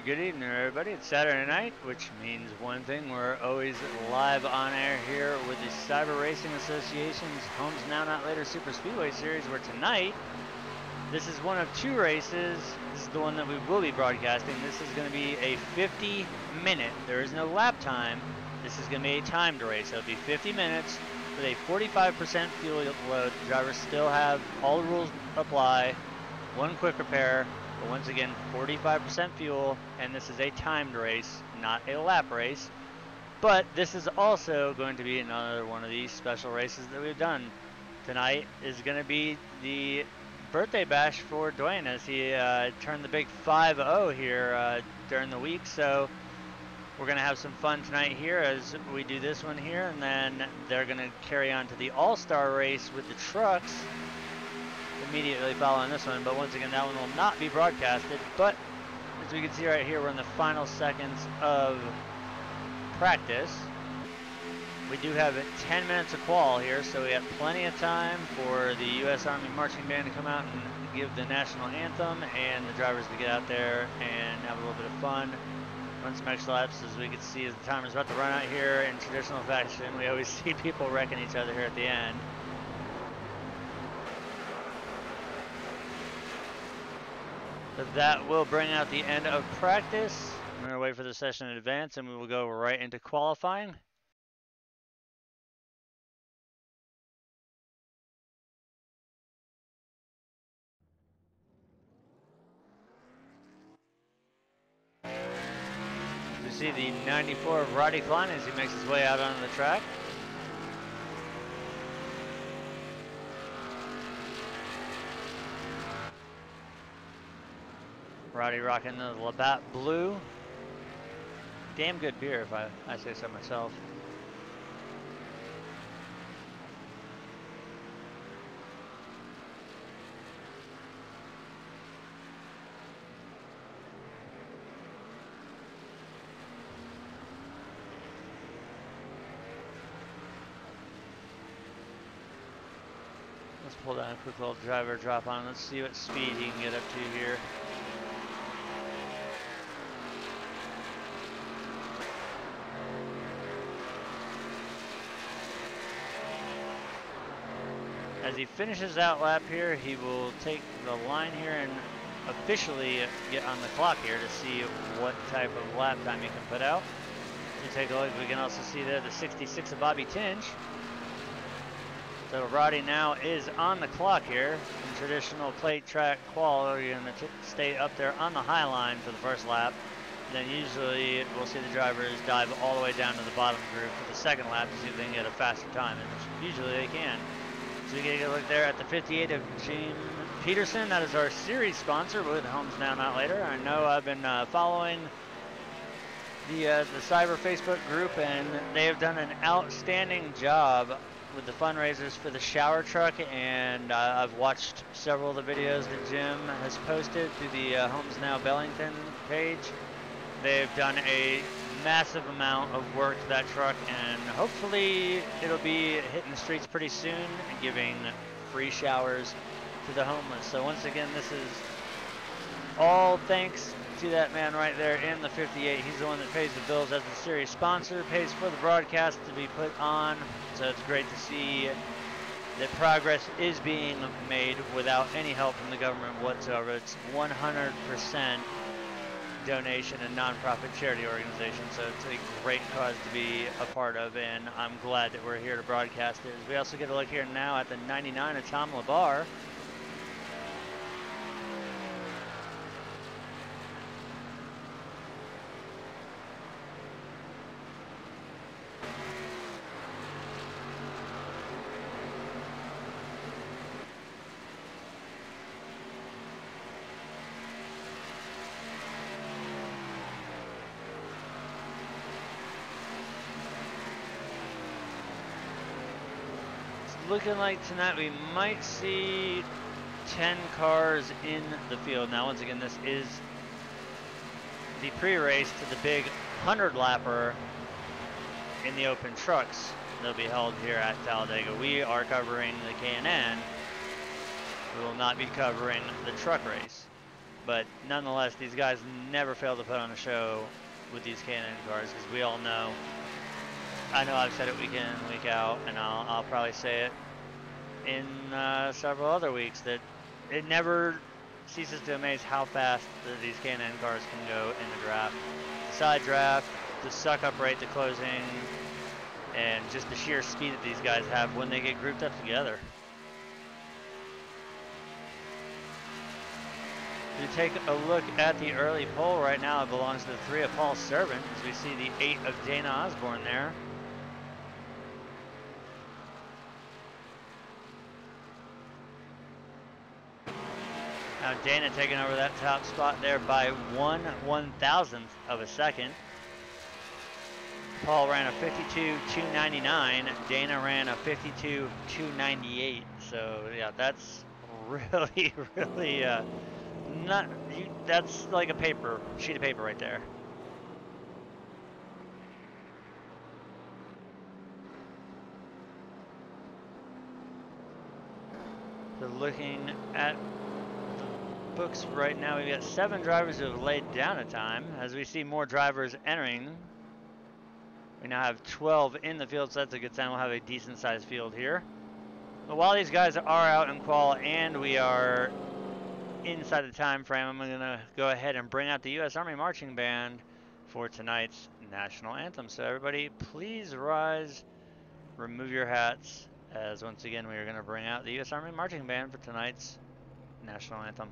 good evening, everybody. It's Saturday night, which means one thing. We're always live on air here with the Cyber Racing Association's Homes Now Not Later Super Speedway Series, where tonight, this is one of two races. This is the one that we will be broadcasting. This is going to be a 50-minute. There is no lap time. This is going to be a timed race. It'll be 50 minutes with a 45% fuel load. The drivers still have all the rules apply. One quick repair. But once again, 45% fuel, and this is a timed race, not a lap race. But this is also going to be another one of these special races that we've done. Tonight is going to be the birthday bash for Dwayne, as he turned the big 5-0 here during the week. So we're going to have some fun tonight here as we do this one here, and then they're going to carry on to the All-Star race with the trucks immediately following this one. But once again, that one will not be broadcasted. But as we can see right here, we're in the final seconds of practice. We do have 10 minutes of qual here, so we have plenty of time for the U.S. Army Marching Band to come out and give the national anthem, and the drivers to get out there and have a little bit of fun, run some extra laps. As we can see, as the timer's about to run out here in traditional fashion, we always see people wrecking each other here at the end. But that will bring out the end of practice. I'm going to wait for the session in advance, and we will go right into qualifying. You see the 94 of Roddy Klein as he makes his way out onto the track. Roddy rocking the Labatt Blue. Damn good beer, if I say so myself. Let's pull down a quick little driver drop on. Let's see what speed he can get up to here. As he finishes that lap here, he will take the line here and officially get on the clock here to see what type of lap time he can put out. You take a look, we can also see there the 66 of Bobby Tinge. So Roddy now is on the clock here. In traditional plate track qual, you're going to stay up there on the high line for the first lap. Then usually we'll see the drivers dive all the way down to the bottom group for the second lap to see if they can get a faster time, and usually they can. So we get a look there at the 58 of Gene Peterson. That is our series sponsor with Homes Now Not Later. I know I've been following the Cyber Facebook group, and they have done an outstanding job with the fundraisers for the shower truck, and I've watched several of the videos that Jim has posted through the Homes Now Bellington page. They've done a massive amount of work to that truck, and hopefully it'll be hitting the streets pretty soon and giving free showers to the homeless. So once again, this is all thanks to that man right there in the 58. He's the one that pays the bills as the series sponsor, pays for the broadcast to be put on. So it's great to see that progress is being made without any help from the government whatsoever. It's 100% donation and nonprofit charity organization, so it's a great cause to be a part of, and I'm glad that we're here to broadcast it. We also get a look here now at the 99 of Tom LaBar. Looking like tonight we might see 10 cars in the field. Now once again, this is the pre-race to the big 100-lapper in the open trucks that'll be held here at Talladega. We are covering the K&N. We will not be covering the truck race. but nonetheless, these guys never fail to put on a show with these K&N cars, because we all know, I know I've said it week in, week out, and I'll probably say it in several other weeks, that it never ceases to amaze how fast these K&N cars can go in the draft. The side draft, the suck up rate, the closing, and just the sheer speed that these guys have when they get grouped up together. To take a look at the early pole right now, it belongs to the 3 of Paul Servant, as we see the 8 of Dana Osborne there. Now Dana taking over that top spot there by 1/1000th of a second. Paul ran a 52.299. Dana ran a 52.298. So yeah, that's really, really that's like a sheet of paper right there. So looking at the books right now, we've got 7 drivers who have laid down a time. As we see more drivers entering, we now have 12 in the field, so that's a good sign. We'll have a decent sized field here. But while these guys are out in qual and we are inside the time frame, I'm going to go ahead and bring out the U.S. Army Marching Band for tonight's national anthem. So everybody, please rise, remove your hats, as once again we are going to bring out the U.S. Army Marching Band for tonight's national anthem.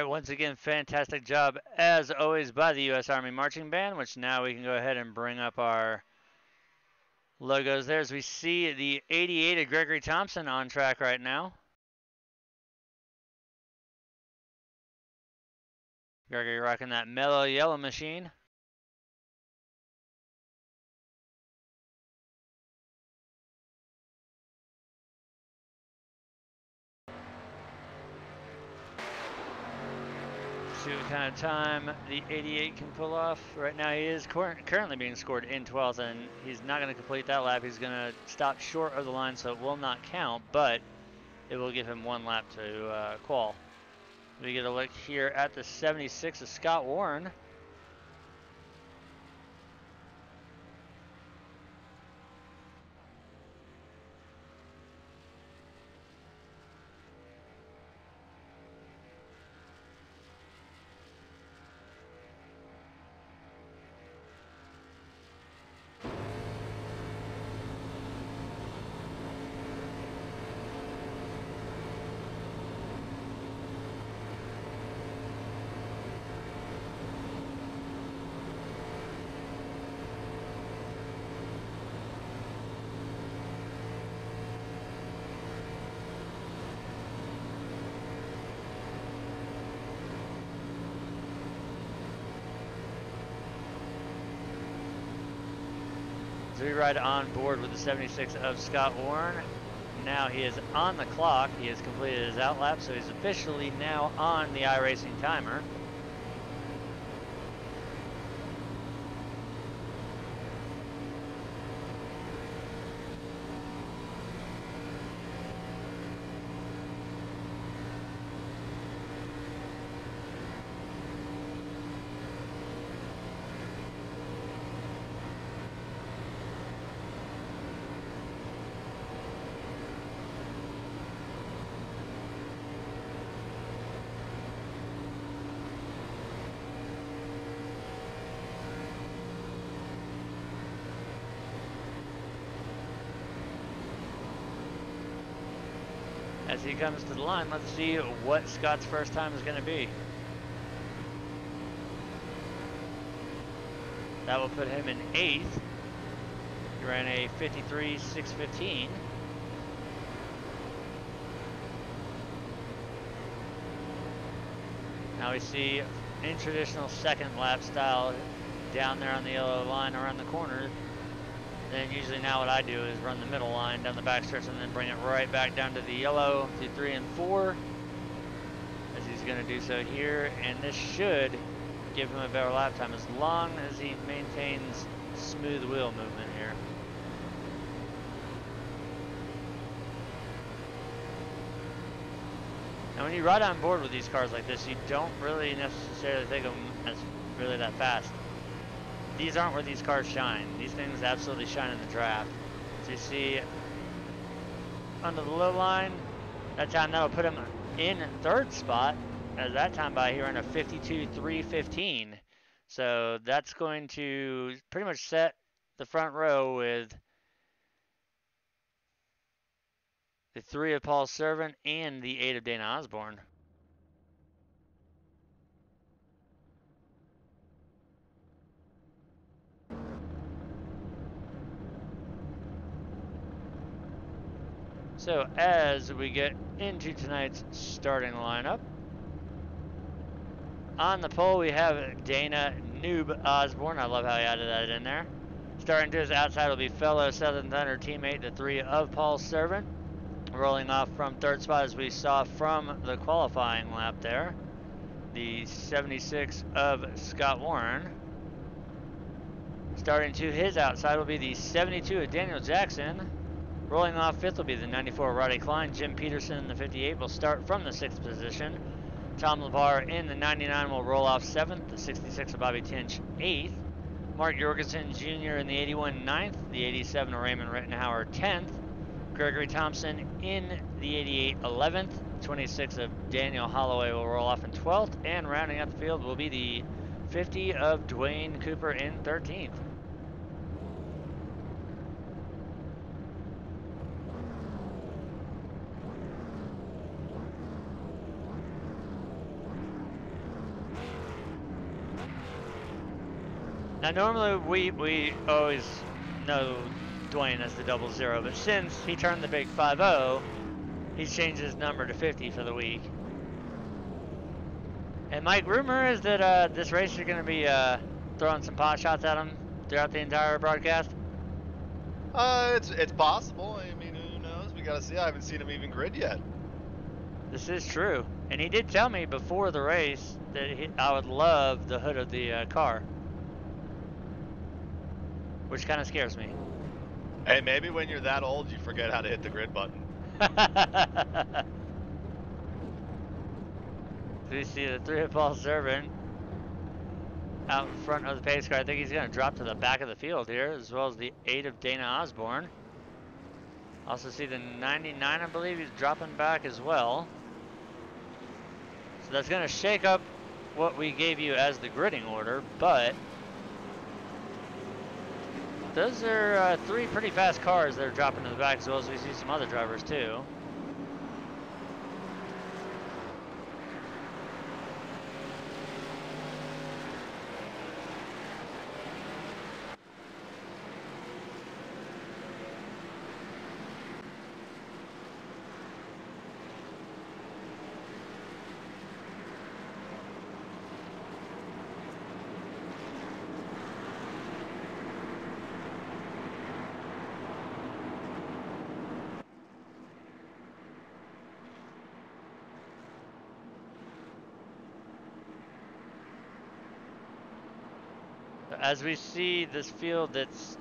Once again, fantastic job as always by the U.S. Army Marching Band, which now we can go ahead and bring up our logos there as we see the 88 of Gregory Thompson on track right now. Gregory rocking that mellow yellow machine. See what kind of time the 88 can pull off. Right now he is currently being scored in 12th, and he's not going to complete that lap. He's going to stop short of the line, so it will not count, but it will give him 1 lap to qual. We get a look here at the 76 of Scott Warren. So we ride on board with the 76 of Scott Warren. Now he is on the clock. He has completed his outlap, so he's officially now on the iRacing timer. as he comes to the line, let's see what Scott's first time is going to be. That will put him in 8th. He ran a 53.615. Now we see in traditional second lap style down there on the yellow line around the corner. Then usually now what I do is run the middle line down the backstretch and then bring it right back down to the yellow through 3 and 4, as he's going to do so here. And this should give him a better lap time as long as he maintains smooth wheel movement here. Now when you ride on board with these cars like this, you don't really necessarily think of them as really that fast. These aren't where these cars shine. These things absolutely shine in the draft. So you see under the low line, that time that'll put him in 3rd spot, as that time by here in a 52.315. So that's going to pretty much set the front row with the 3 of Paul Servant and the 8 of Dana Osborne. So as we get into tonight's starting lineup, on the pole we have Dana Noob Osborne. I love how he added that in there. Starting to his outside will be fellow Southern Thunder teammate, the 3 of Paul Servant. Rolling off from 3rd spot as we saw from the qualifying lap there, the 76 of Scott Warren. Starting to his outside will be the 72 of Daniel Jackson. Rolling off 5th will be the 94 Roddy Klein. Jim Peterson in the 58 will start from the 6th position. Tom LeVar in the 99 will roll off 7th. The 66 of Bobby Tinch 8th. Mark Jorgensen Jr. in the 81 9th. The 87 of Raymond Rittenhauer 10th. Gregory Thompson in the 88 11th. 26 of Daniel Holloway will roll off in 12th. And rounding out the field will be the 50 of Dwayne Cooper in 13th. Now normally we always know Dwayne as the 00, but since he turned the big 5-0, he's changed his number to 50 for the week. And Mike, rumor is that this race you're going to be throwing some pot shots at him throughout the entire broadcast? It's possible. I mean, who knows? We got to see. I haven't seen him even grid yet. This is true. And he did tell me before the race that I would love the hood of the car, which kind of scares me. Hey, maybe when you're that old, you forget how to hit the grid button. We see the 3 of Paul Servant out in front of the pace car. I think he's going to drop to the back of the field here, as well as the 8 of Dana Osborne. Also see the 99, I believe he's dropping back as well. So that's going to shake up what we gave you as the gridding order, but those are 3 pretty fast cars that are dropping to the back, as well as we see some other drivers too. As we see this field that's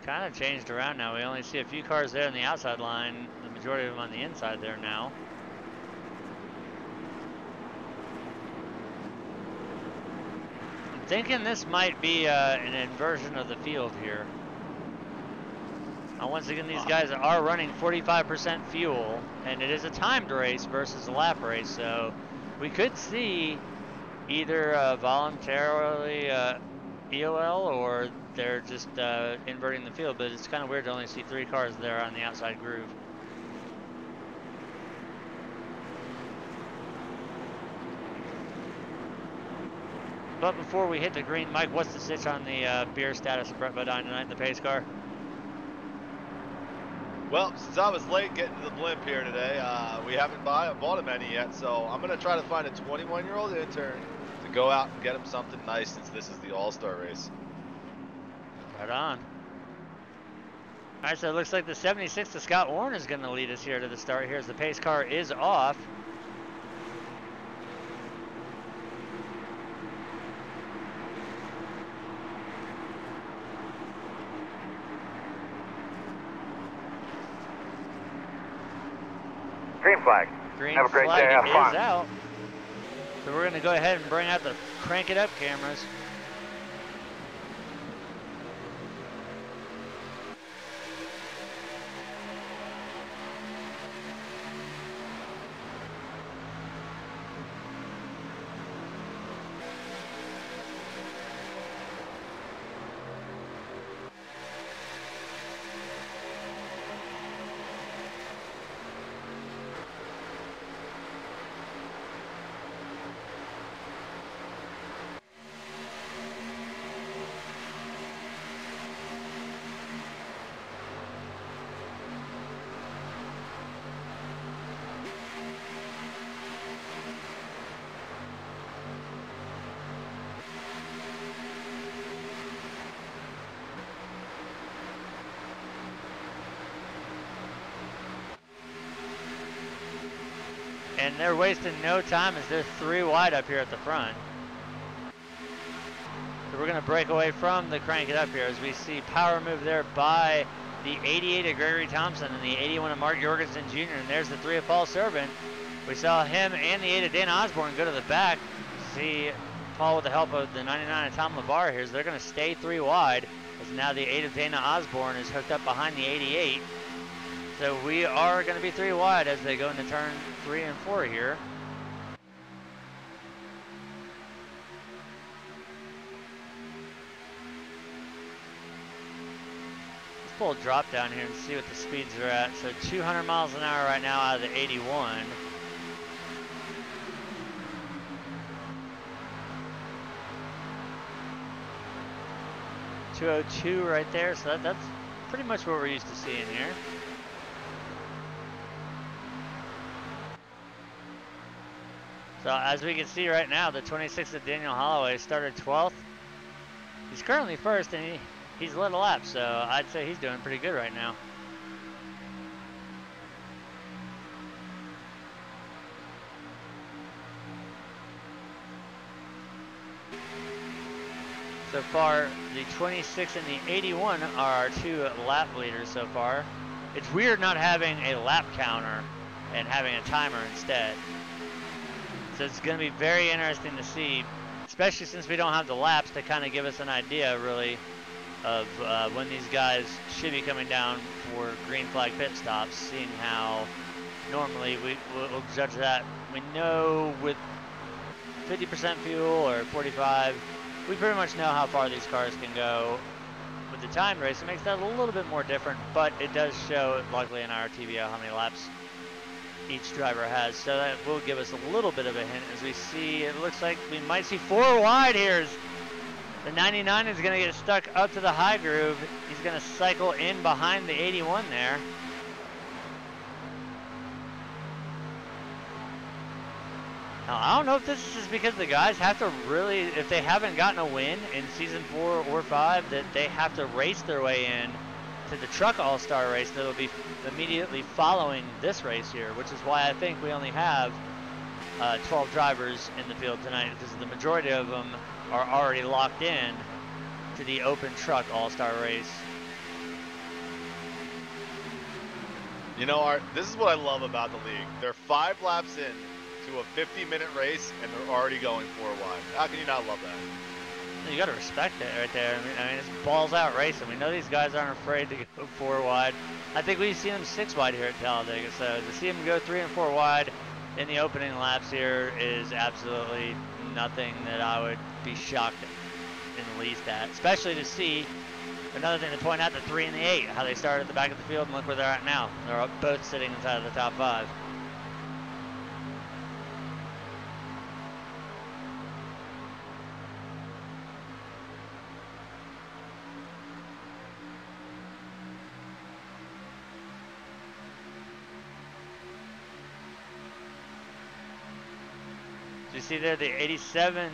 kind of changed around now, we only see a few cars there on the outside line, the majority of them on the inside there now. I'm thinking this might be an inversion of the field here. Once again, these guys are running 45% fuel, and it is a timed race versus a lap race, so we could see either voluntarily EOL, or they're just inverting the field, but it's kind of weird to only see 3 cars there on the outside groove. But before we hit the green, Mike, what's the stitch on the beer status of Brett Bodine tonight in the pace car? Well, since I was late getting to the blimp here today, we haven't bought him any yet, so I'm going to try to find a 21-year-old intern to go out and get him something nice since this is the All-Star race. Right on. All right, so it looks like the 76 to Scott Warren is going to lead us here to the start here as the pace car is off. Green flag. Green Have a great flag day. Have is fun. out. So we're going to go ahead and bring out the crank it up cameras. And they're wasting no time as they're 3 wide up here at the front. So we're going to break away from the crank it up here as we see power move there by the 88 of Gregory Thompson and the 81 of Mark Jorgensen Jr. And there's the 3 of Paul Servant. We saw him and the 8 of Dana Osborne go to the back. See Paul with the help of the 99 of Tom LeVar here. So they're going to stay 3 wide as now the 8 of Dana Osborne is hooked up behind the 88. So we are going to be 3 wide as they go into turn 3 and 4 here. Let's pull a drop down here and see what the speeds are at. So 200 miles an hour right now out of the 81. .202 right there, so that's pretty much what we're used to seeing here. So as we can see right now, the 26th of Daniel Holloway started 12th. He's currently first and he's led a lap, so I'd say he's doing pretty good right now. So far, the 26 and the 81 are our 2 lap leaders so far. It's weird not having a lap counter and having a timer instead. So it's going to be very interesting to see, especially since we don't have the laps to kind of give us an idea really of when these guys should be coming down for green flag pit stops, seeing how normally we'll judge that. We know with 50% fuel or 45, we pretty much know how far these cars can go. With the time race, it makes that a little bit more different, but it does show, luckily in our TVO, how many laps each driver has. So that will give us a little bit of a hint as we see, it looks like we might see 4 wide here. The 99 is going to get stuck up to the high groove. He's going to cycle in behind the 81 there. Now, I don't know if this is just because the guys have to really, if they haven't gotten a win in season 4 or 5, that they have to race their way in to the truck all-star race that'll be immediately following this race here, which is why I think we only have 12 drivers in the field tonight, because the majority of them are already locked in to the open truck all-star race. You know, Art, this is what I love about the league. They're 5 laps in to a 50-minute race, and they're already going 4 wide. How can you not love that? You got to respect it right there. I mean, it's balls out racing. We know these guys aren't afraid to go 4 wide. I think we've seen them 6 wide here at Talladega. So to see them go 3 and 4 wide in the opening laps here is absolutely nothing that I would be shocked in the least at. Especially to see another thing to point out, the 3 and the 8, how they started at the back of the field and look where they're at now. They're both sitting inside of the top 5. we see there the 87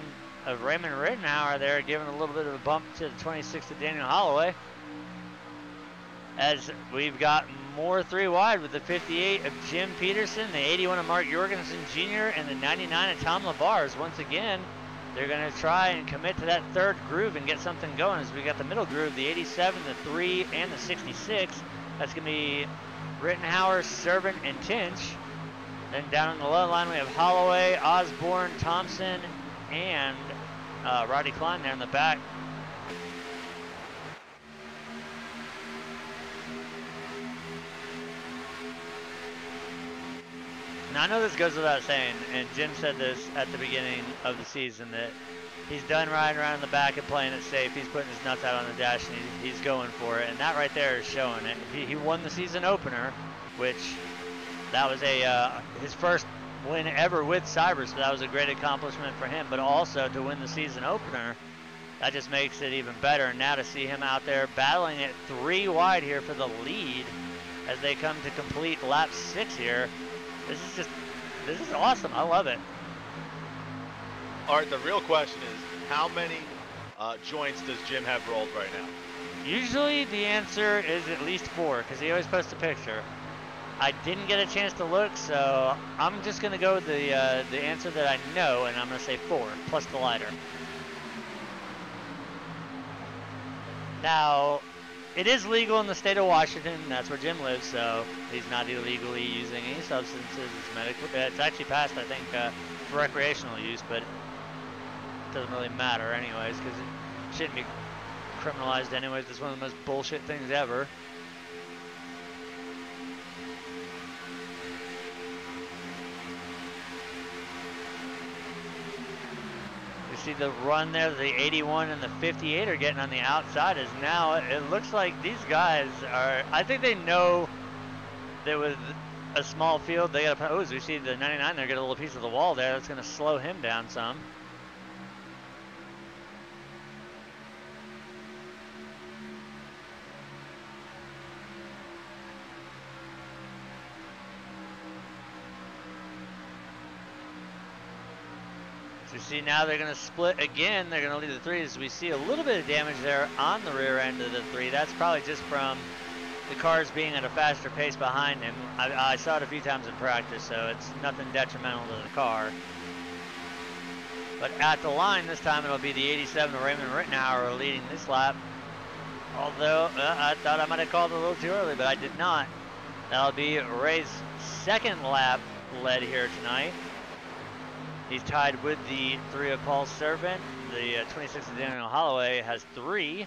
of Raymond Rittenhauer there, giving a little bit of a bump to the 26 of Daniel Holloway. As we've got more 3 wide with the 58 of Jim Peterson, the 81 of Mark Jorgensen Jr., and the 99 of Tom LaBars. Once again, they're going to try and commit to that 3rd groove and get something going, as we got the middle groove, the 87, the 3, and the 66. That's going to be Rittenhauer, Servant, and Tinch. Then down on the low line, we have Holloway, Osborne, Thompson, and Roddy Klein there in the back. Now, I know this goes without saying, and Jim said this at the beginning of the season, that he's done riding around in the back and playing it safe. He's putting his nuts out on the dash, and he's going for it. And that right there is showing it. He won the season opener, which that was his first win ever with Cybers, so that was a great accomplishment for him. But also to win the season opener, that just makes it even better. And now to see him out there battling it 3 wide here for the lead as they come to complete lap 6 here. This is awesome. I love it. All right, the real question is, how many joints does Jim have rolled right now? Usually the answer is at least 4, because he always posts a picture. I didn't get a chance to look, so I'm just going to go with the answer that I know, and I'm going to say 4, plus the lighter. Now, it is legal in the state of Washington. That's where Jim lives, so he's not illegally using any substances. It's medical. It's actually passed, I think, for recreational use, but it doesn't really matter anyways, because it shouldn't be criminalized anyways. It's one of the most bullshit things ever. See the run there, the 81 and the 58 are getting on the outside. Is now it looks like these guys are, I think they know that with a small field they got to, oh, as we see the 99 there get a little piece of the wall there, that's going to slow him down some. You see now they're going to split again. They're going to lead the 3 as we see a little bit of damage there on the rear end of the 3. That's probably just from the cars being at a faster pace behind him. I saw it a few times in practice, so it's nothing detrimental to the car. But at the line this time it'll be the 87 of Raymond Rittenhauer leading this lap. Although I thought I might have called it a little too early, but I did not. That'll be Ray's 2nd lap led here tonight. He's tied with the 3 of Paul Servant. The 26 of Daniel Holloway has 3.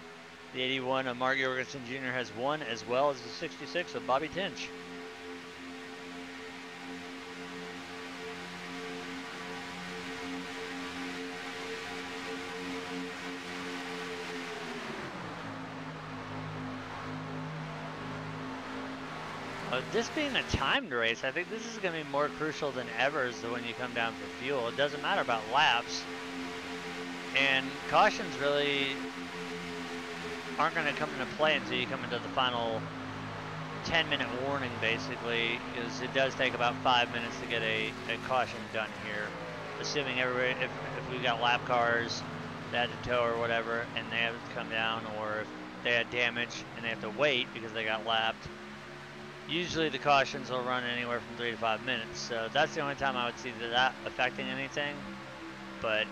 The 81 of Mark Jorgensen Jr. has 1, as well as the 66 of Bobby Tinch. This being a timed race, I think this is going to be more crucial than ever when you come down for fuel. It doesn't matter about laps. And cautions really aren't going to come into play until you come into the final 10-minute warning, basically, because it does take about 5 minutes to get a caution done here. Assuming everybody, if we've got lap cars that had to tow or whatever, and they have to come down, or if they had damage and they have to wait because they got lapped. Usually the cautions will run anywhere from 3 to 5 minutes, so that's the only time I would see that affecting anything. But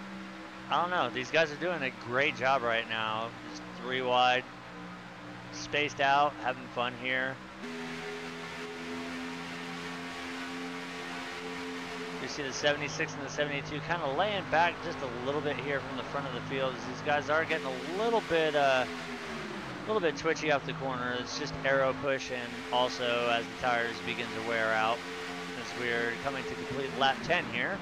I don't know, these guys are doing a great job right now. Just 3 wide, spaced out, having fun here. You see the 76 and the 72 kind of laying back just a little bit here from the front of the field, as these guys are getting a little bit twitchy off the corner. It's just aero push, and also as the tires begin to wear out as we're coming to complete lap 10 here.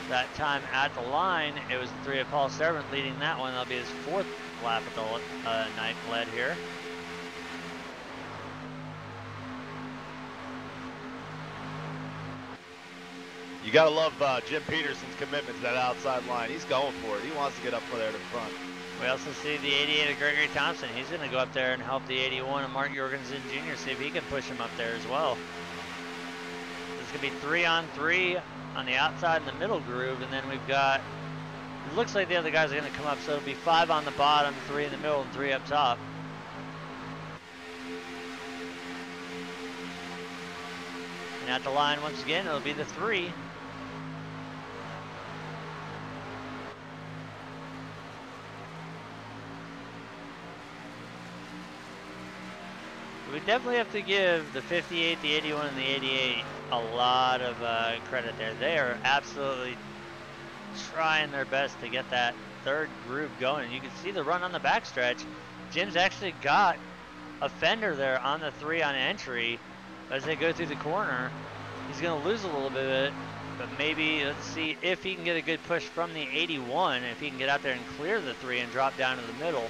That time at the line, it was the 3 of Paul Servant leading that one. That'll be his 4th lap at the night led here. You gotta love Jim Peterson's commitment to that outside line. He's going for it. He wants to get up there to the front. We also see the 88 of Gregory Thompson. He's going to go up there and help the 81 of Mark Jorgensen Jr. see if he can push him up there as well. This going to be 3-on-3 on the outside in the middle groove, and then we've got, it looks like the other guys are going to come up, so it'll be 5 on the bottom, 3 in the middle, and 3 up top. And at the line once again, it'll be the 3. We definitely have to give the 58, the 81, and the 88 a lot of credit there. They are absolutely trying their best to get that third groove going. You can see the run on the backstretch. Jim's actually got a fender there on the 3 on entry. As they go through the corner, he's going to lose a little bit, but maybe let's see if he can get a good push from the 81, if he can get out there and clear the 3 and drop down to the middle.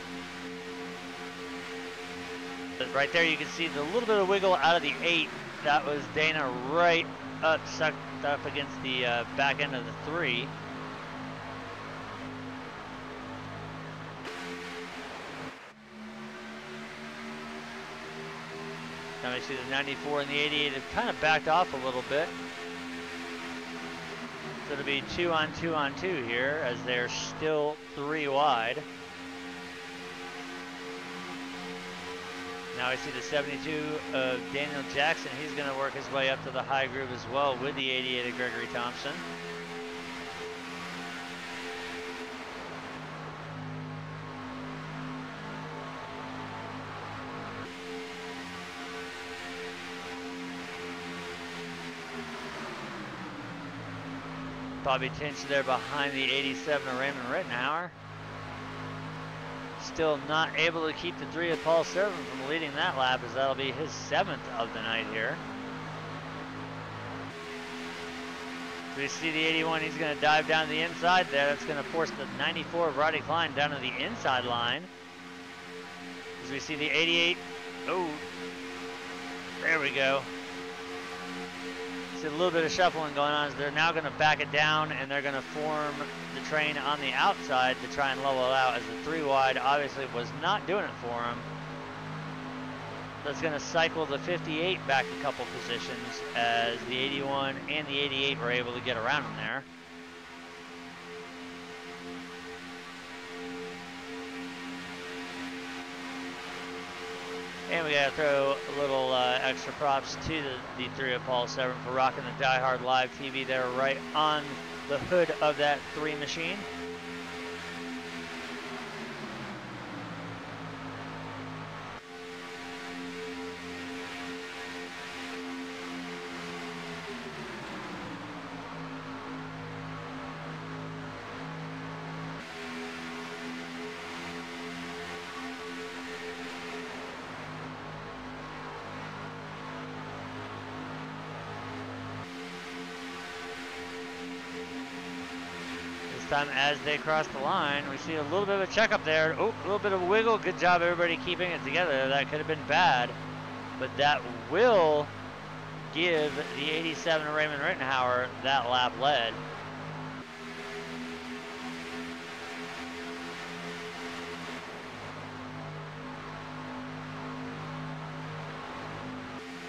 But right there you can see the little bit of wiggle out of the 8. That was Dana right up, sucked up against the back end of the 3. Now we see the 94 and the 88 have kind of backed off a little bit. So it'll be 2-on-2-on-2 here as they're still 3 wide. Now we see the 72 of Daniel Jackson. He's going to work his way up to the high groove as well with the 88 of Gregory Thompson. Bobby Tinch there behind the 87 of Raymond Rittenhauer. Still not able to keep the 3 of Paul Servin from leading that lap, as that'll be his 7th of the night here. We see the 81, he's going to dive down to the inside there. That's going to force the 94 of Roddy Klein down to the inside line. As we see the 88, oh, there we go. See a little bit of shuffling going on as they're now going to back it down, and they're going to form the train on the outside to try and level it out, as the 3 wide obviously was not doing it for him. That's going to cycle the 58 back a couple positions as the 81 and the 88 were able to get around him there. And we got to throw a little extra props to the 3 of Paul Severn for rocking the Die Hard Live TV there right on the hood of that 3 machine. Time as they cross the line, we see a little bit of a checkup there. Oh, a little bit of a wiggle. Good job everybody keeping it together. That could have been bad, but that will give the 87 of Raymond Rittenhauer that lap lead.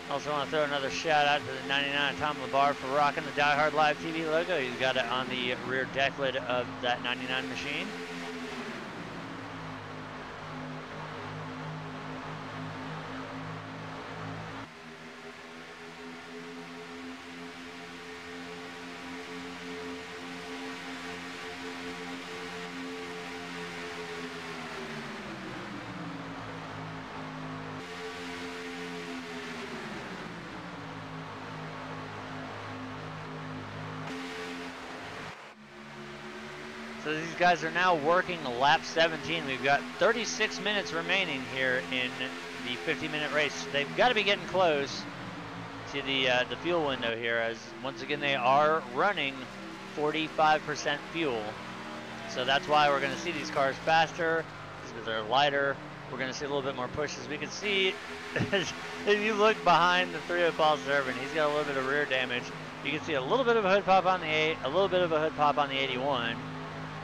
Also want to throw another shout out to the 99 Tom LaBar for rocking the Die Hard Live TV logo. He's got it on the rear deck lid of that 99 machine. So these guys are now working lap 17. We've got 36 minutes remaining here in the 50-minute race. They've got to be getting close to the fuel window here, as once again they are running 45% fuel. So that's why we're going to see these cars faster, because they're lighter. We're going to see a little bit more push. As we can see, if you look behind the 3 of Paul Servin, he's got a little bit of rear damage. You can see a little bit of a hood pop on the 8, a little bit of a hood pop on the 81.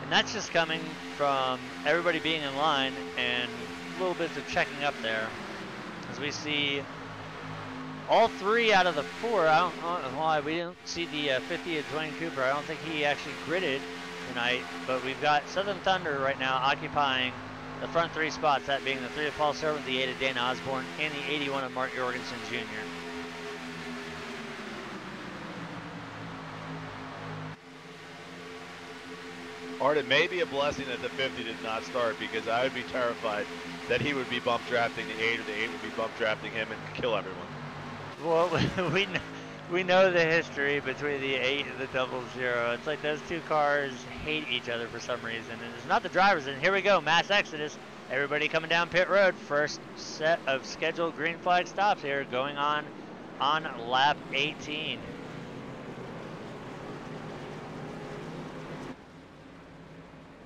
And that's just coming from everybody being in line and little bits of checking up there. As we see all 3 out of the 4. I don't know why we didn't see the 50 of Dwayne Cooper. I don't think he actually gridded tonight, but we've got Southern Thunder right now occupying the front 3 spots, that being the 3 of Paul Servant, the 8 of Dana Osborne, and the 81 of Mark Jorgensen Jr. Art, it may be a blessing that the 50 did not start, because I would be terrified that he would be bump drafting the 8, or the 8 would be bump drafting him and kill everyone. Well, we know the history between the 8 and the 00. It's like those 2 cars hate each other for some reason, and it's not the drivers. And here we go, mass exodus. Everybody coming down pit road. First set of scheduled green flag stops here going on lap 18.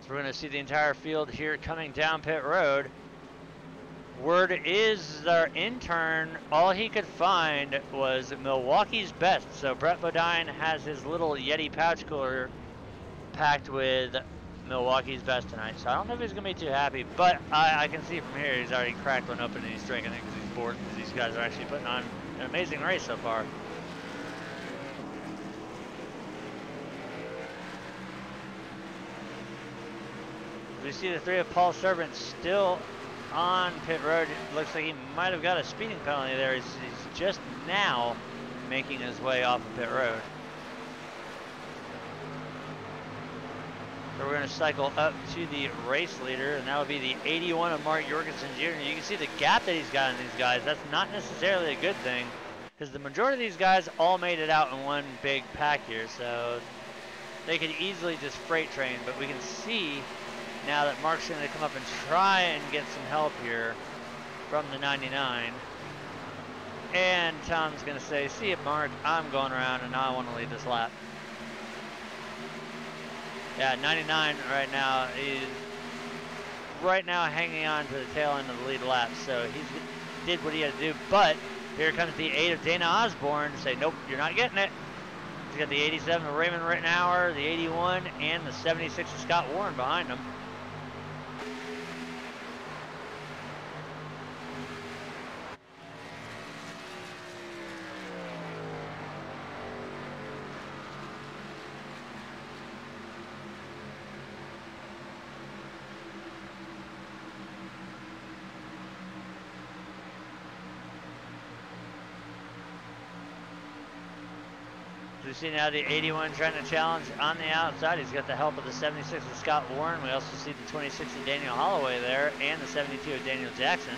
So we're going to see the entire field here coming down pit road. Word is our intern, all he could find was Milwaukee's best. So Brett Bodine has his little Yeti pouch cooler packed with Milwaukee's best tonight. So I don't know if he's going to be too happy, but I can see from here he's already cracked one open and he's drinking it because he's bored, because these guys are actually putting on an amazing race so far. We see the 3 of Paul Servant still on pit road. It looks like he might have got a speeding penalty there. He's just now making his way off of pit road. So we're going to cycle up to the race leader, and that would be the 81 of Mark Jorgensen Jr. You can see the gap that he's got in these guys. That's not necessarily a good thing, because the majority of these guys all made it out in one big pack here, so they could easily just freight train. But we can see now that Mark's going to come up and try and get some help here from the 99. And Tom's going to say, see it, Mark, I'm going around and I want to lead this lap. Yeah, 99 right now is hanging on to the tail end of the lead lap. So he did what he had to do. But here comes the 8 of Dana Osborne to say, nope, you're not getting it. He's got the 87 of Raymond Rittenauer, the 81, and the 76 of Scott Warren behind him. We see now the 81 trying to challenge on the outside. He's got the help of the 76 of Scott Warren. We also see the 26 of Daniel Holloway there, and the 72 of Daniel Jackson.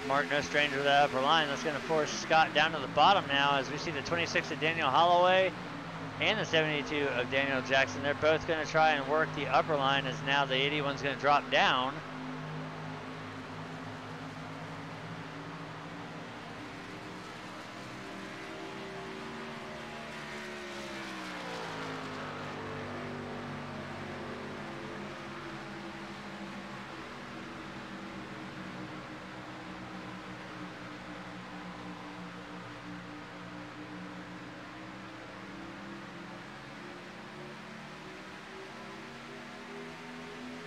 Mark, no stranger to that upper line. That's going to force Scott down to the bottom now, as we see the 26 of Daniel Holloway and the 72 of Daniel Jackson. They're both going to try and work the upper line, as now the 81's going to drop down.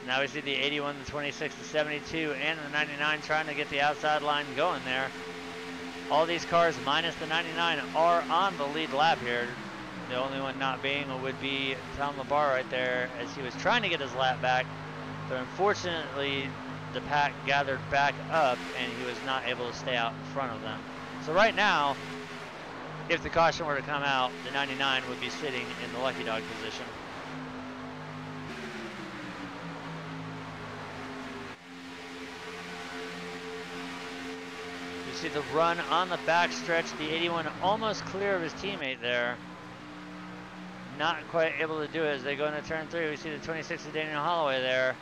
Now we see the 81, the 26, the 72, and the 99 trying to get the outside line going there. All these cars minus the 99 are on the lead lap here. The only one not being would be Tom LaBar right there, as he was trying to get his lap back. But unfortunately, the pack gathered back up and he was not able to stay out in front of them. So right now, if the caution were to come out, the 99 would be sitting in the lucky dog position. See the run on the backstretch, the 81 almost clear of his teammate there. Not quite able to do it as they go into turn 3. We see the 26 of Daniel Holloway there.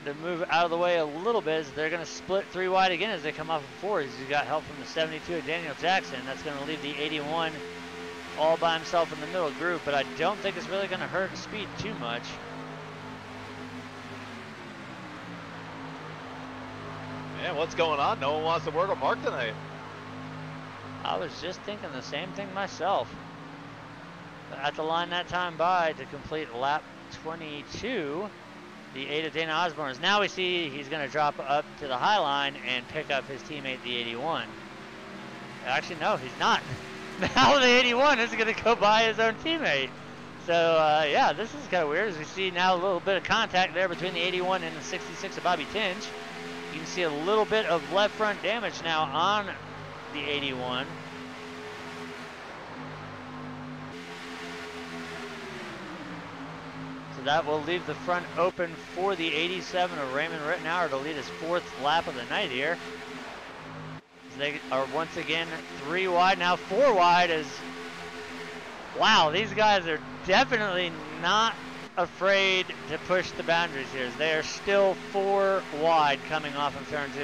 They move out of the way a little bit as they're going to split 3 wide again as they come off of 4s. He's got help from the 72 of Daniel Jackson. That's going to leave the 81 all by himself in the middle group, but I don't think it's really going to hurt speed too much. Man, what's going on? No one wants to work on Mark tonight. I was just thinking the same thing myself. But at the line that time by to complete lap 22. the 8 of Dana Osborne's. Now we see he's going to drop up to the high line and pick up his teammate, the 81. Actually, no, he's not. Now the 81 is going to go by his own teammate. So, yeah, this is kind of weird. As we see now a little bit of contact there between the 81 and the 66 of Bobby Tinge. You can see a little bit of left front damage now on the 81. So that will leave the front open for the 87 of Raymond Rittenauer to lead his 4th lap of the night here. They are once again 3 wide, now 4 wide as, wow, these guys are definitely not afraid to push the boundaries here. They are still 4 wide coming off of turn 2.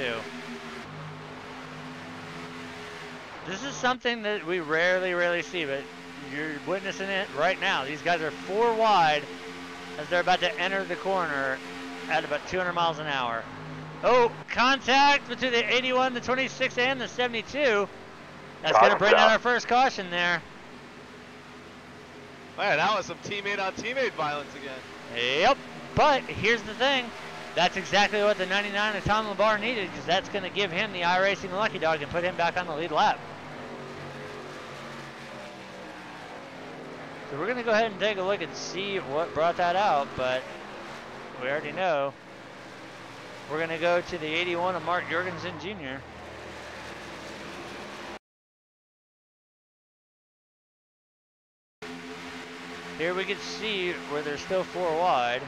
This is something that we rarely see, but you're witnessing it right now. These guys are 4 wide as they're about to enter the corner at about 200 miles an hour. Oh, contact between the 81, the 26, and the 72. That's going to bring down our first caution there. Man, that was some teammate on teammate violence again. Yep, but here's the thing. That's exactly what the 99 of Tom LeBar needed, because that's going to give him the iRacing Lucky Dog and put him back on the lead lap. So we're going to go ahead and take a look and see what brought that out, but we already know. We're going to go to the 81 of Mark Jorgensen Jr. Here we can see where they're still 4 wide.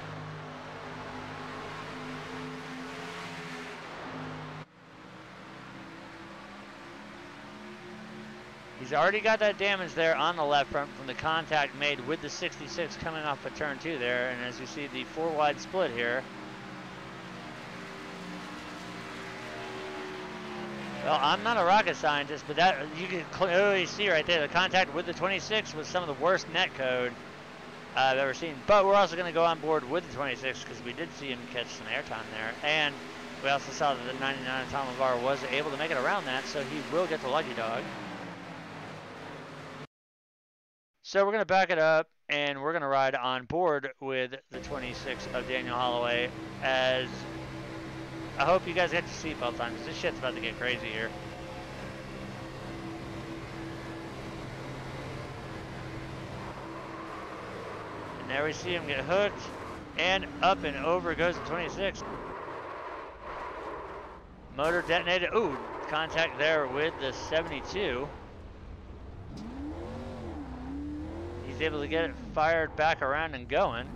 He's already got that damage there on the left front from the contact made with the 66 coming off of turn 2 there. And as you see the 4 wide split here. Well, I'm not a rocket scientist, but that you can clearly see right there, the contact with the 26 was some of the worst net code I've ever seen. But we're also going to go on board with the 26 because we did see him catch some airtime there. And we also saw that the 99 of Tom LeVar was able to make it around that, so he will get the Lucky Dog. So we're going to back it up, and we're going to ride on board with the 26 of Daniel Holloway as... I hope you guys get your seatbelts on because this shit's about to get crazy here. And there we see him get hooked, and up and over goes the 26. Motor detonated. Ooh, contact there with the 72. He's able to get it fired back around and going.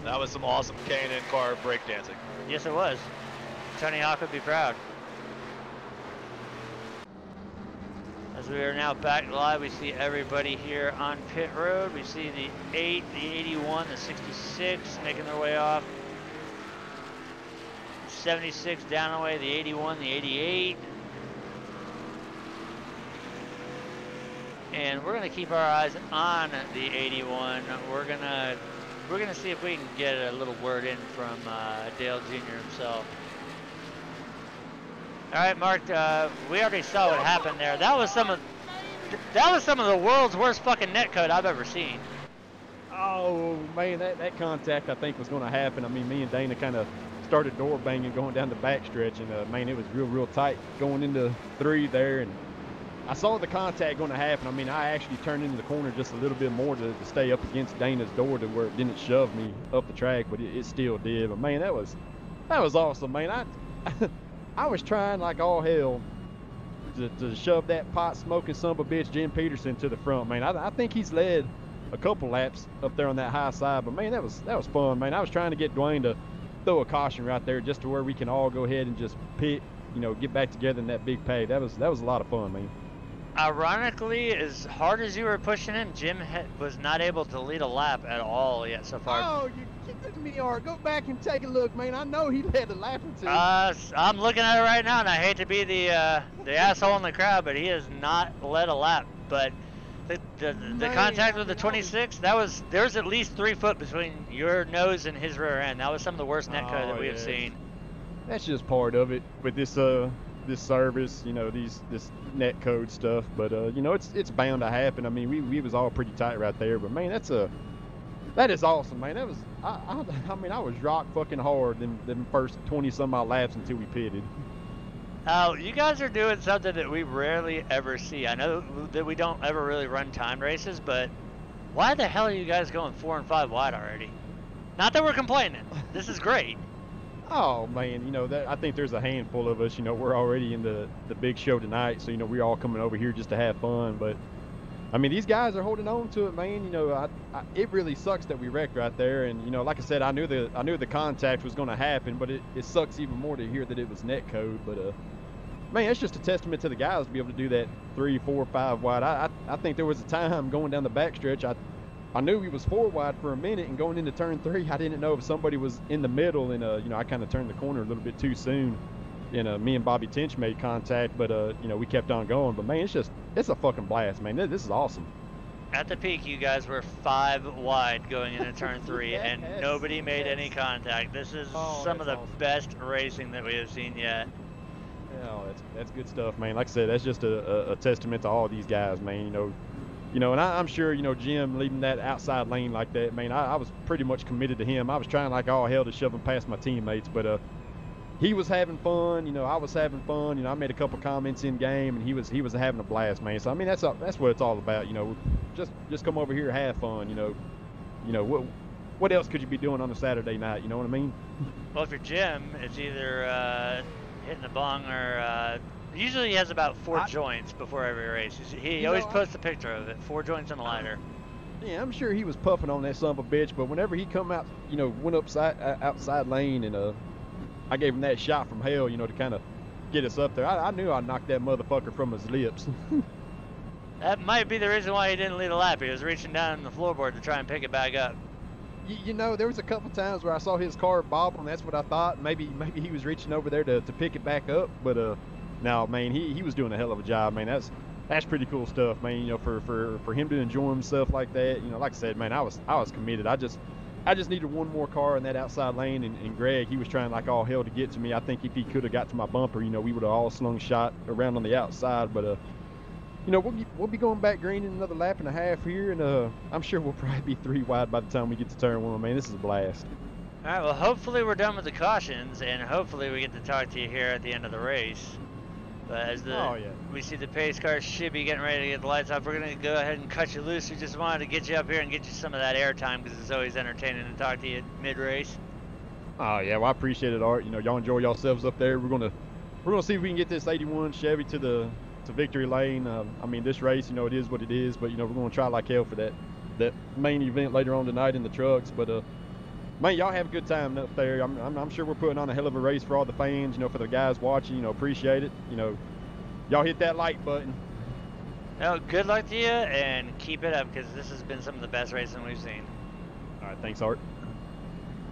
That was some awesome K&N car breakdancing. Yes, it was. Tony Hawk would be proud. As we are now back live, we see everybody here on pit road. We see the 8, the 81, the 66 making their way off. 76 down the way, the 81, the 88. And we're going to keep our eyes on the 81. We're gonna see if we can get a little word in from Dale Jr. himself. All right, Mark. We already saw what happened there. That was some of the world's worst fucking netcode I've ever seen. Oh man, that contact I think was going to happen. I mean, me and Dana kind of started door banging going down the backstretch, and man, it was real tight going into 3 there, and I saw the contact going to happen. I mean, I actually turned into the corner just a little bit more to stay up against Dana's door to where it didn't shove me up the track, but it still did. But man, that was awesome, man. I was trying like all hell to shove that pot smoking son of a bitch Jim Peterson to the front, man. I think he's led a couple laps up there on that high side, but man, that was fun, man. I was trying to get Dwayne to throw a caution right there just to where we can all go ahead and just pit, get back together in that big pay. That was a lot of fun, man. Ironically, as hard as you were pushing him, Jim was not able to lead a lap at all yet so far. Oh, you're kidding me, Art. Go back and take a look, man. I know he led a lap or 2. I'm looking at it right now, and I hate to be the asshole in the crowd, but he has not led a lap. But the contact with the 26, there was at least 3 foot between your nose and his rear end. That was some of the worst netcode that we have seen. That's just part of it with this this service, you know, this net code stuff. But you know, it's bound to happen. I mean, we was all pretty tight right there. But man, that is awesome, man. That was I mean, I was rock fucking hard them first 20 some odd laps until we pitted. Oh, you guys are doing something that we rarely ever see. I know that we don't ever really run time races, but why the hell are you guys going 4 and 5 wide already? Not that we're complaining. This is great. Oh man, you know that I think there's a handful of us. You know, we're already in the big show tonight, so you know we're all coming over here just to have fun. But I mean, these guys are holding on to it, man. You know, it really sucks that we wrecked right there. And you know, like I said, I knew the contact was going to happen, but it sucks even more to hear that it was net code. But man, it's just a testament to the guys to be able to do that 3, 4, 5 wide. I think there was a time going down the backstretch. I knew he was 4 wide for a minute, and going into turn 3, I didn't know if somebody was in the middle, and you know, I kind of turned the corner a little bit too soon. And me and Bobby Tinch made contact, but you know, we kept on going. But man, it's a fucking blast, man. This is awesome. At the peak, you guys were 5 wide going into turn 3, Yes, and nobody made any contact. This is some of the awesome. best racing that we have seen yet. Oh, that's good stuff, man. Like I said, that's just a testament to all these guys, man. You know, and I'm sure, you know, Jim leaving that outside lane like that, man, I was pretty much committed to him. I was trying like all hell to shove him past my teammates, but he was having fun, you know, I was having fun, you know, I made a couple comments in game, and he was having a blast, man. So I mean, that's what it's all about, you know. Just come over here, have fun, you know. What else could you be doing on a Saturday night, you know what I mean? Well, if you're Jim, it's either hitting the bong or usually he has about 4 joints before every race. He always posts a picture of it, 4 joints on the lighter. Yeah, I'm sure he was puffing on that son of a bitch, but whenever he come out, you know, went outside lane, and I gave him that shot from hell, you know, to kind of get us up there. I knew I'd knock that motherfucker from his lips. That might be the reason why he didn't lead a lap. He was reaching down the floorboard to try and pick it back up. You know, there was a couple times where I saw his car bobble, and that's what I thought. Maybe he was reaching over there to pick it back up, but no, man, he was doing a hell of a job, man. That's pretty cool stuff, man. You know, for him to enjoy himself like that. You know, like I said, man, I was committed. I just needed one more car in that outside lane, and Greg, he was trying like all hell to get to me. I think if he could have got to my bumper, you know, we would have all slung shot around on the outside. But you know, we'll be going back green in another lap and a half here, and I'm sure we'll probably be 3 wide by the time we get to turn 1. Man, this is a blast. All right, well, hopefully we're done with the cautions, and hopefully we get to talk to you here at the end of the race. But as we see the pace car should be getting ready to get the lights off, we're going to go ahead and cut you loose. We just wanted to get you up here and get you some of that air time, because it's always entertaining to talk to you mid-race. Oh yeah, well, I appreciate it, Art. You know, y'all enjoy yourselves up there. We're gonna see if we can get this 81 Chevy to victory lane. I mean, this race, you know, it is what it is, but you know, we're gonna try like hell for that main event later on tonight in the trucks. But man, y'all have a good time up there. I'm sure we're putting on a hell of a race for all the fans, you know, for the guys watching. You know, appreciate it. You know, y'all hit that like button. No, good luck to you, and keep it up, because this has been some of the best racing we've seen. All right, thanks, Art.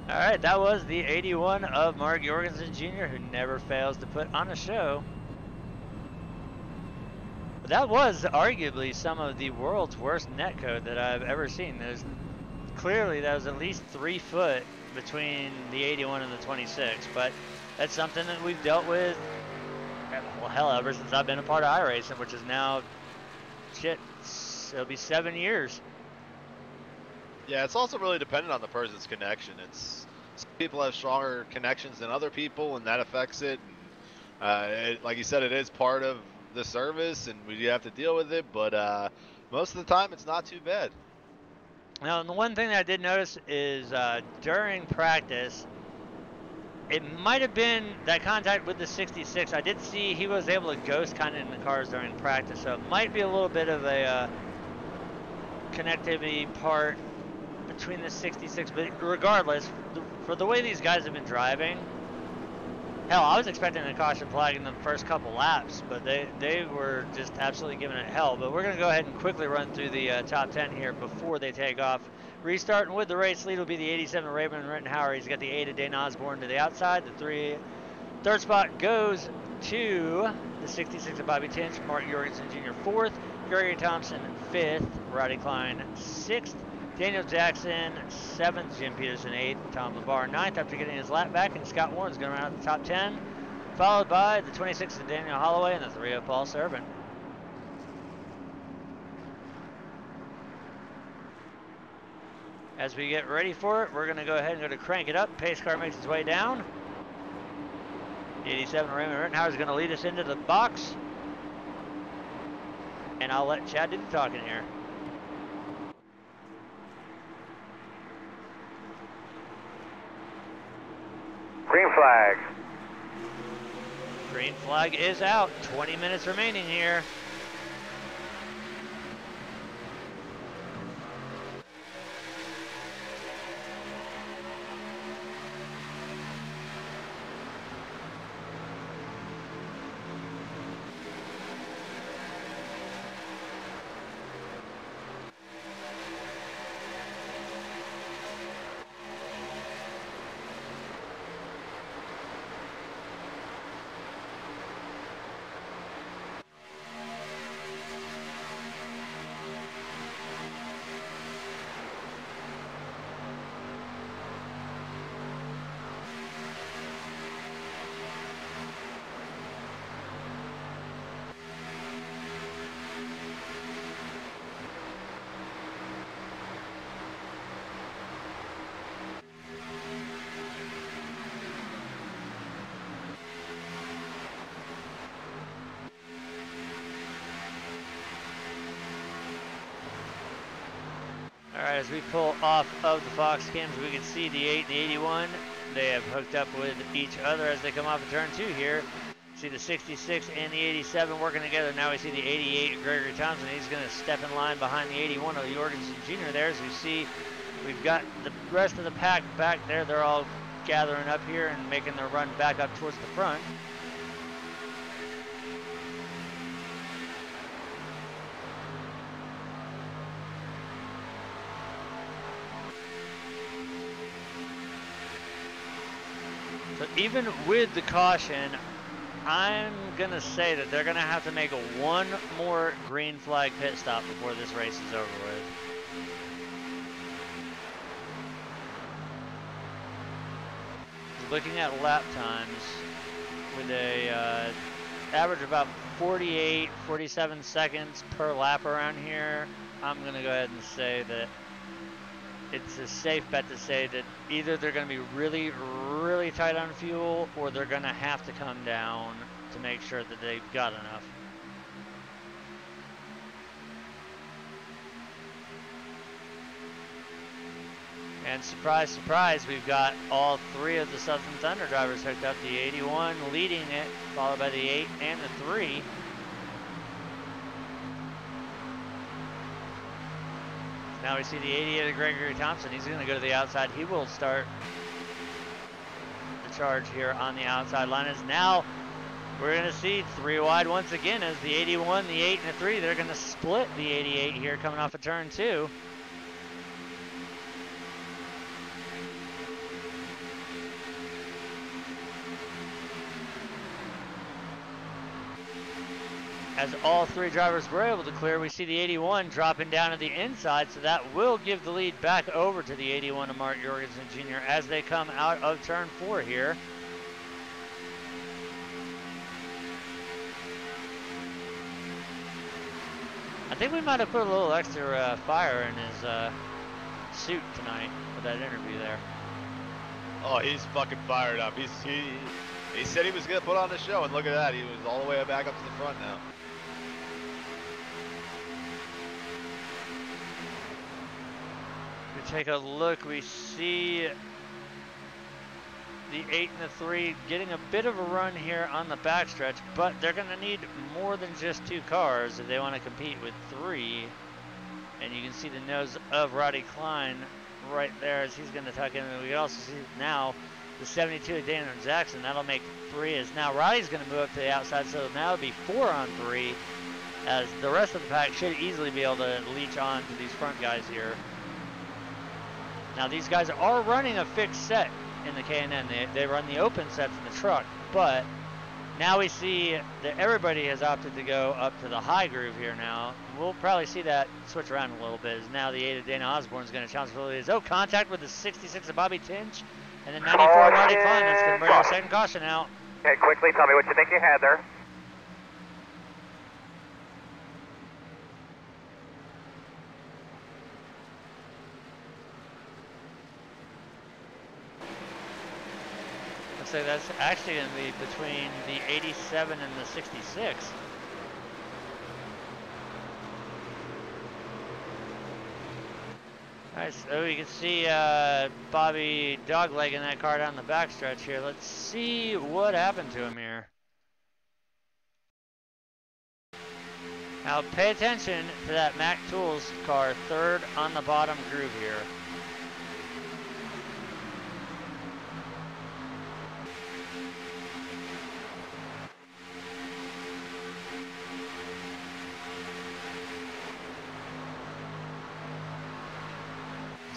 All right, that was the 81 of Mark Jorgensen Jr., who never fails to put on a show. But that was arguably some of the world's worst netcode that I've ever seen. Clearly, that was at least 3 foot between the 81 and the 26, but that's something that we've dealt with, well, hell, ever since I've been a part of iRacing, which is now, shit, it'll be 7 years. Yeah, it's also really dependent on the person's connection. Some people have stronger connections than other people, and that affects it. And, like you said, it is part of the service, and we have to deal with it. But most of the time, it's not too bad. Now, and the one thing that I did notice is during practice, it might have been that contact with the 66. I did see he was able to ghost kind of in the cars during practice, so it might be a little bit of a connectivity part between the 66, but regardless, for the way these guys have been driving, hell, I was expecting a caution flag in the first couple laps, but they were just absolutely giving it hell. But we're going to go ahead and quickly run through the top 10 here before they take off. Restarting with the race lead will be the 87 of Raymond Rittenhauer. He's got the 8 of Dane Osborne to the outside. The third spot goes to the 66 of Bobby Tinch, Mark Jorgensen Jr. 4th, Gregory Thompson 5th, Roddy Klein 6th, Daniel Jackson 7th, Jim Peterson 8th, Tom LeVar 9th after getting his lap back, and Scott Warren's going to round out the top 10. followed by the 26 of Daniel Holloway and the 3 of Paul Servant. As we get ready for it, we're going to go ahead and go to crank it up. Pace car makes its way down. 87 Raymond Rittenhauer is going to lead us into the box. And I'll let Chad do the talking here. Green flag. Green flag is out. 20 minutes remaining here. Alright, as we pull off of the Fox cams, we can see the 8 and the 81. They have hooked up with each other as they come off of turn 2 here. See the 66 and the 87 working together. Now we see the 88 Gregory Thompson. He's going to step in line behind the 81 of Jorgensen Jr. there. As we see, we've got the rest of the pack back there. They're all gathering up here and making their run back up towards the front. So even with the caution, I'm going to say that they're going to have to make one more green flag pit stop before this race is over with. Looking at lap times with a average about 48, 47 seconds per lap around here, I'm going to go ahead and say that it's a safe bet to say that either they're going to be really, really tight on fuel, or they're going to have to come down to make sure that they've got enough. And surprise, surprise, we've got all 3 of the Southern Thunder drivers hooked up. The 81 leading it, followed by the 8 and the 3. Now we see the 88 of Gregory Thompson. He's going to go to the outside. He will start the charge here on the outside line. As now we're going to see 3 wide once again as the 81, the 8, and the 3. They're going to split the 88 here coming off of turn 2. As all 3 drivers were able to clear, we see the 81 dropping down to the inside, so that will give the lead back over to the 81 of Mark Jorgensen Jr. as they come out of turn 4 here. I think we might have put a little extra fire in his suit tonight with that interview there. Oh, he's fucking fired up. He said he was going to put on the show, and look at that. He was all the way back up to the front now. We take a look, we see the 8 and the 3 getting a bit of a run here on the backstretch, but they're going to need more than just 2 cars if they want to compete with 3. And you can see the nose of Roddy Klein right there as he's going to tuck in. And we also see now the 72 of Daniel Jackson. That'll make 3 as now Roddy's going to move up to the outside, so now it'll be 4 on 3 as the rest of the pack should easily be able to leech on to these front guys here. Now these guys are running a fixed set in the K&N. They run the open sets in the truck, but now we see that everybody has opted to go up to the high groove here now. We'll probably see that switch around a little bit as now the 8 of Dana Osborne is going to challenge for the lead. Oh, contact with the 66 of Bobby Tinch and the 94 of Roddy Klein. That's going to bring our second caution out. Okay, quickly tell me what you think you had there. Looks like that's actually going to be between the 87 and the 66. All right, so you can see Bobby doglegging that car down the backstretch here. Let's see what happened to him here. Now pay attention to that Mac Tools car, third on the bottom groove here.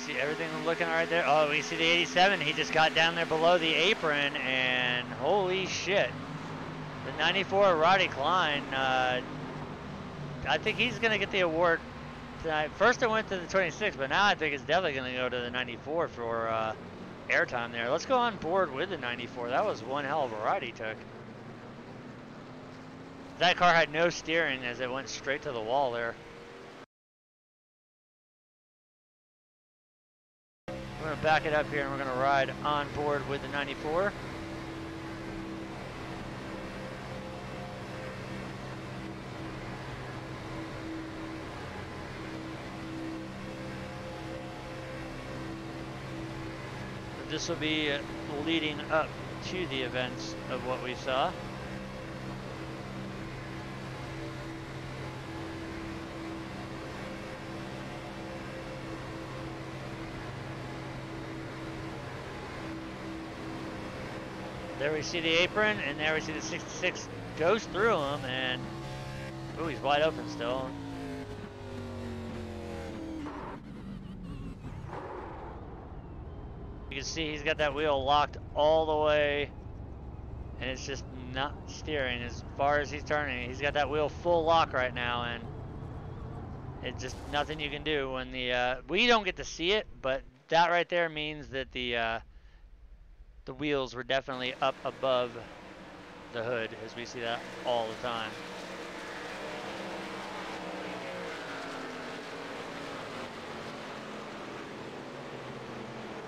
See everything looking right there. Oh, we see the 87. He just got down there below the apron, and holy shit. The 94 Roddy Klein, I think he's going to get the award tonight. First it went to the 26, but now I think it's definitely going to go to the 94 for airtime there. Let's go on board with the 94. That was one hell of a ride he took. That car had no steering as it went straight to the wall there. We're going to back it up here and we're going to ride on board with the 94. This will be leading up to the events of what we saw. There we see the apron, and there we see the 66 goes through him, and ooh, he's wide open still. You can see he's got that wheel locked all the way, and it's just not steering as far as he's turning. He's got that wheel full lock right now, and it's just nothing you can do when the we don't get to see it, but that right there means that the wheels were definitely up above the hood, as we see that all the time.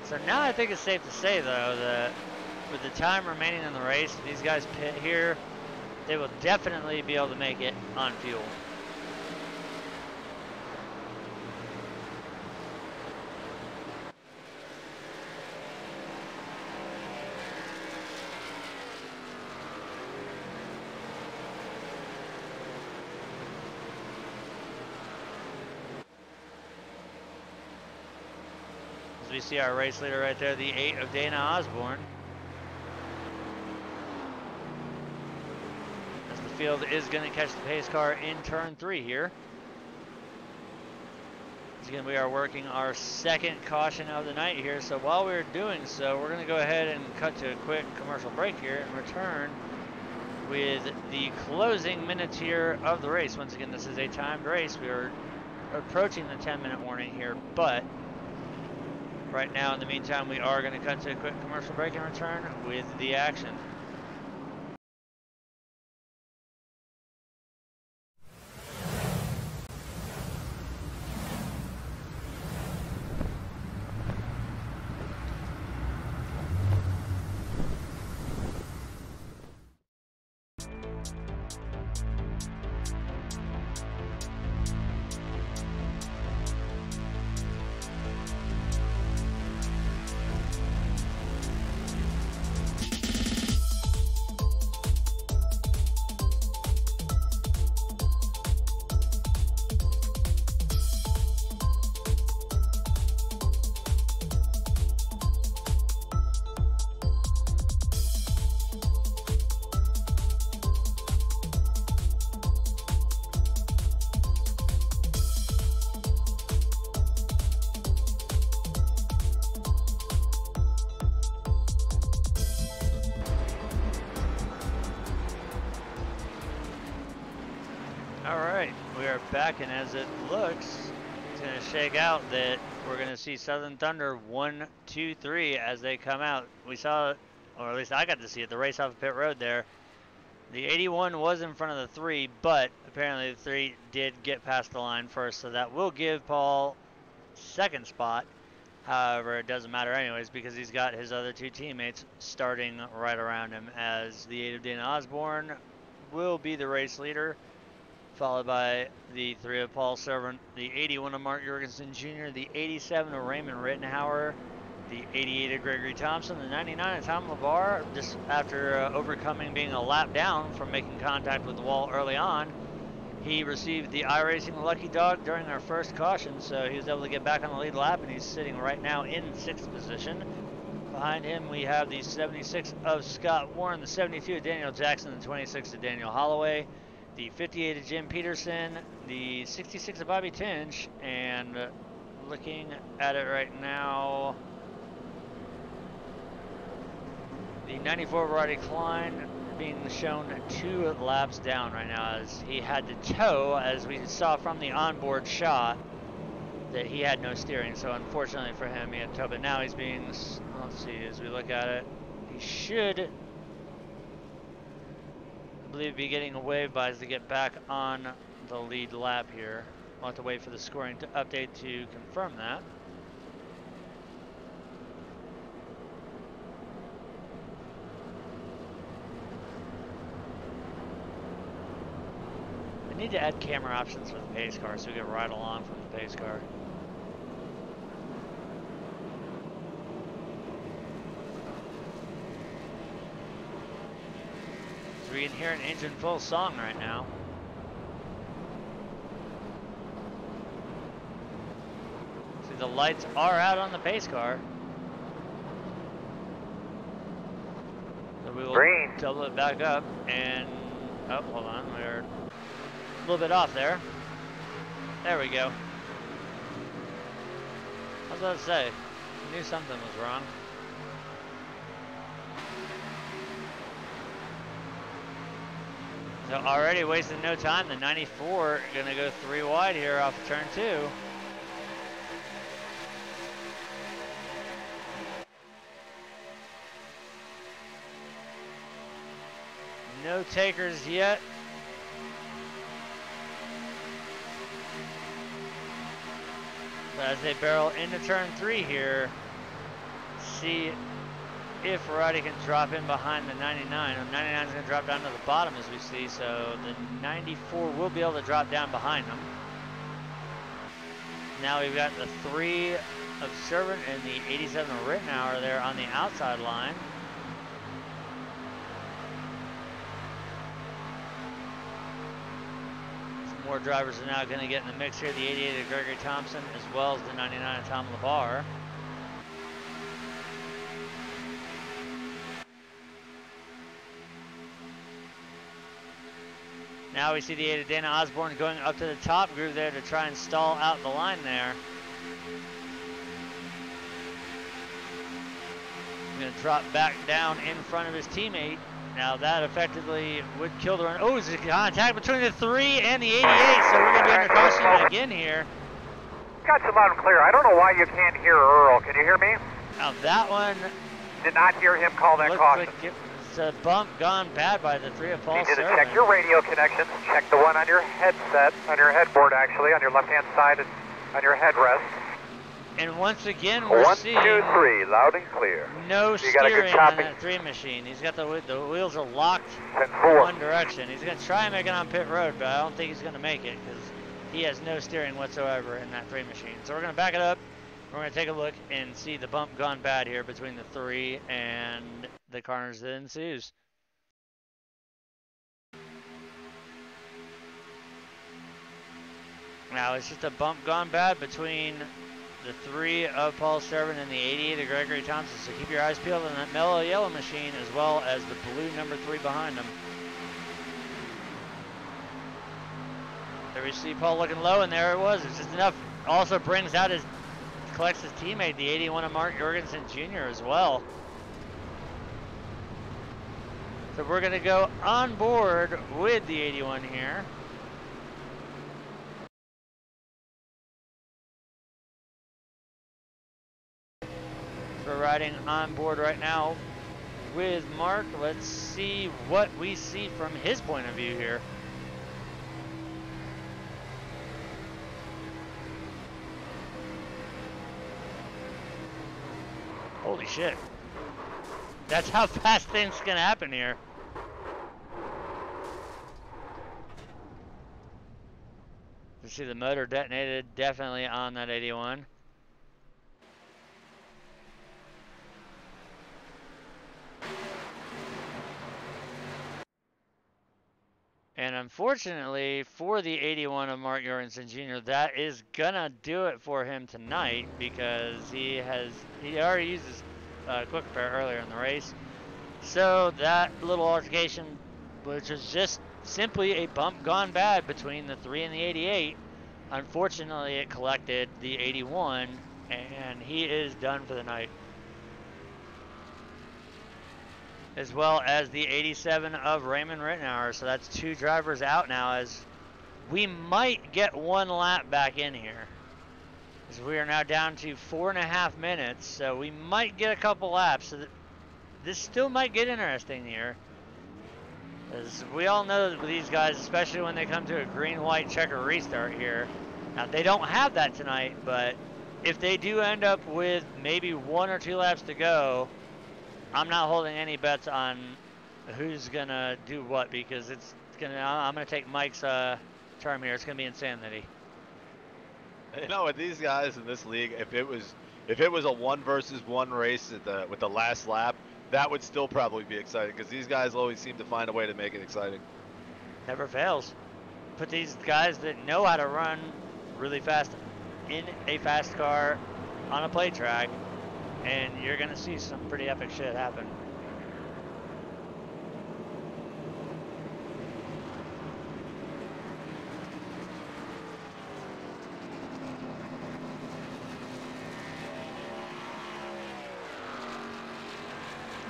So now I think it's safe to say, though, that with the time remaining in the race, these guys pit here, they will definitely be able to make it on fuel. We see our race leader right there, the 8 of Dana Osborne. As the field is going to catch the pace car in turn 3 here. Again, we are working our second caution of the night here. So while we're doing so, we're going to go ahead and cut to a quick commercial break here and return with the closing minutes here of the race. Once again, this is a timed race. We are approaching the 10-minute warning here, but right now, in the meantime, we are going to cut to a quick commercial break and return with the action. Back, and as it looks, it's going to shake out that we're going to see Southern Thunder 1, 2, 3 as they come out. We saw or at least I got to see it, the race off of pit road there. The 81 was in front of the 3, but apparently the 3 did get past the line first, so that will give Paul second spot. However, it doesn't matter anyways because he's got his other 2 teammates starting right around him, as the 8 of Dana Osborne will be the race leader, followed by the 3 of Paul Servant, the 81 of Mark Jorgensen Jr., the 87 of Raymond Rittenhauer, the 88 of Gregory Thompson, the 99 of Tom LeVar, just after overcoming being a lap down from making contact with the wall early on. He received the iRacing Lucky Dog during our first caution, so he was able to get back on the lead lap, and he's sitting right now in 6th position. Behind him, we have the 76 of Scott Warren, the 72 of Daniel Jackson, the 26 of Daniel Holloway, the 58 of Jim Peterson, the 66 of Bobby Tinch, and looking at it right now, the 94 of Roddy Klein being shown 2 laps down right now, as he had to tow, as we saw from the onboard shot, that he had no steering. So unfortunately for him, he had to tow. But now he's being, let's see, as we look at it, he should, I believe, be getting a wave by to get back on the lead lap here. We'll have to wait for the scoring to update to confirm that. I need to add camera options for the pace car so we can ride along from the pace car. So we can hear an engine full song right now. See, the lights are out on the pace car. So we will double it back up and, oh, hold on, we're a little bit off there. There we go. I was about to say, I knew something was wrong. So already wasting no time. The 94 gonna go 3 wide here off of turn 2. No takers yet. But as they barrel into turn 3 here, see if Roddy can drop in behind the 99. The 99 is going to drop down to the bottom as we see, so the 94 will be able to drop down behind them. Now we've got the 3 of Servant and the 87 of Rittenhour there on the outside line. Some more drivers are now going to get in the mix here. The 88 of Gregory Thompson as well as the 99 of Tom LeVar. Now we see the 8 of Dana Osborne going up to the top groove there to try and stall out the line there. He's going to drop back down in front of his teammate. Now that effectively would kill the run. Oh, there's a contact between the 3 and the 88, so we're going to be under caution again here. Got you loud and clear. I don't know why you can't hear Earl. Can you hear me? Now that one... Did not hear him call that caution. Like it's a bump gone bad by the 3 of Paul You need to Servant. check your radio connections. Check the one on your headset, on your headboard actually, on your left-hand side, on your headrest. And once again, we're seeing 1, 2, 3, loud and clear. no You got a good steering on copy? that 3 machine. He's got the wheels are locked 10-4. one direction. He's going to try and make it on pit road, but I don't think he's going to make it because he has no steering whatsoever in that 3 machine. So we're going to back it up. We're going to take a look and see the bump gone bad here between the 3 and the carnage that ensues. Now it's just a bump gone bad between the 3 of Paul Servant and the 88 of Gregory Thompson. So keep your eyes peeled on that mellow yellow machine as well as the blue number 3 behind them. There we see Paul looking low, and there it was. It's just enough. Also brings out collects his teammate, the 81 of Mark Jorgensen Jr. as well. So we're going to go on board with the 81 here. We're riding on board right now with Mark. Let's see what we see from his point of view here. Holy shit. That's how fast things can happen here. You see the motor detonated definitely on that 81. And unfortunately for the 81 of Mark Jorgensen Jr., that is gonna do it for him tonight because he already used his quick repair earlier in the race. So that little altercation, which was just simply a bump gone bad between the 3 and the 88, unfortunately it collected the 81 and he is done for the night. As well as the 87 of Raymond Rittenauer. So that's 2 drivers out now, as we might get 1 lap back in here. As we are now down to 4.5 minutes, so we might get a couple laps. So this still might get interesting here. As we all know that with these guys, especially when they come to a green-white checker restart here. Now they don't have that tonight, but if they do end up with maybe 1 or 2 laps to go, I'm not holding any bets on who's gonna do what, because I'm gonna take Mike's term here. It's gonna be insanity. You know, with these guys in this league, if it was a 1 versus 1 race with the last lap, that would still probably be exciting, because these guys always seem to find a way to make it exciting. Never fails. Put these guys that know how to run really fast in a fast car on a play track, and you're gonna see some pretty epic shit happen.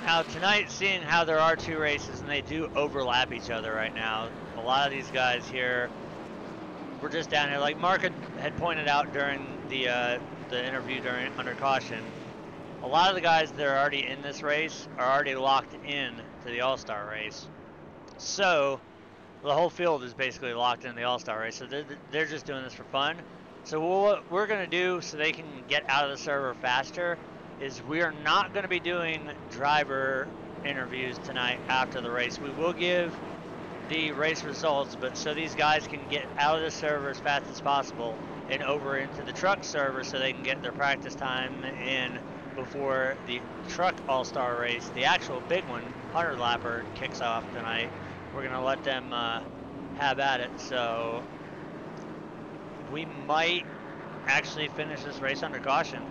Now tonight, seeing how there are 2 races and they do overlap each other right now, a lot of these guys here, we're just down here, like Mark had pointed out during the interview under caution. A lot of the guys that are already in this race are already locked in to the All-Star race. So the whole field is basically locked in the All-Star race. So they're just doing this for fun. So what we're going to do so they can get out of the server faster is we are not going to be doing driver interviews tonight after the race. We will give the race results, but so these guys can get out of the server as fast as possible and over into the truck server so they can get their practice time in before the truck all-star race, the actual big one, 100 lapper, kicks off tonight. We're gonna let them have at it. So we might actually finish this race under caution.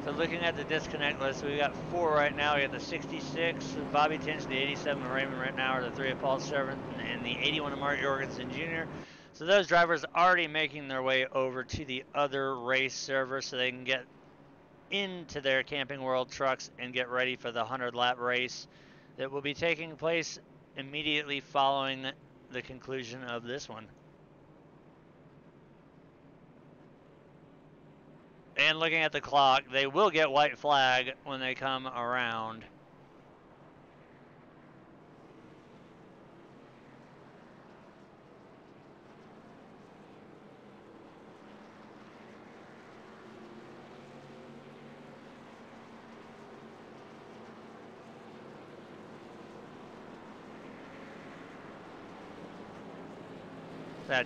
So looking at the disconnect list, we got 4 right now. We got the 66 of Bobby Tinch, the 87 of Raymond Rittenauer, the 3 of Paul Servant, and the 81 of Mark Jorgensen Jr. So those drivers already making their way over to the other race server so they can get into their Camping World trucks and get ready for the 100-lap race that will be taking place immediately following the conclusion of this one. And looking at the clock, they will get white flag when they come around.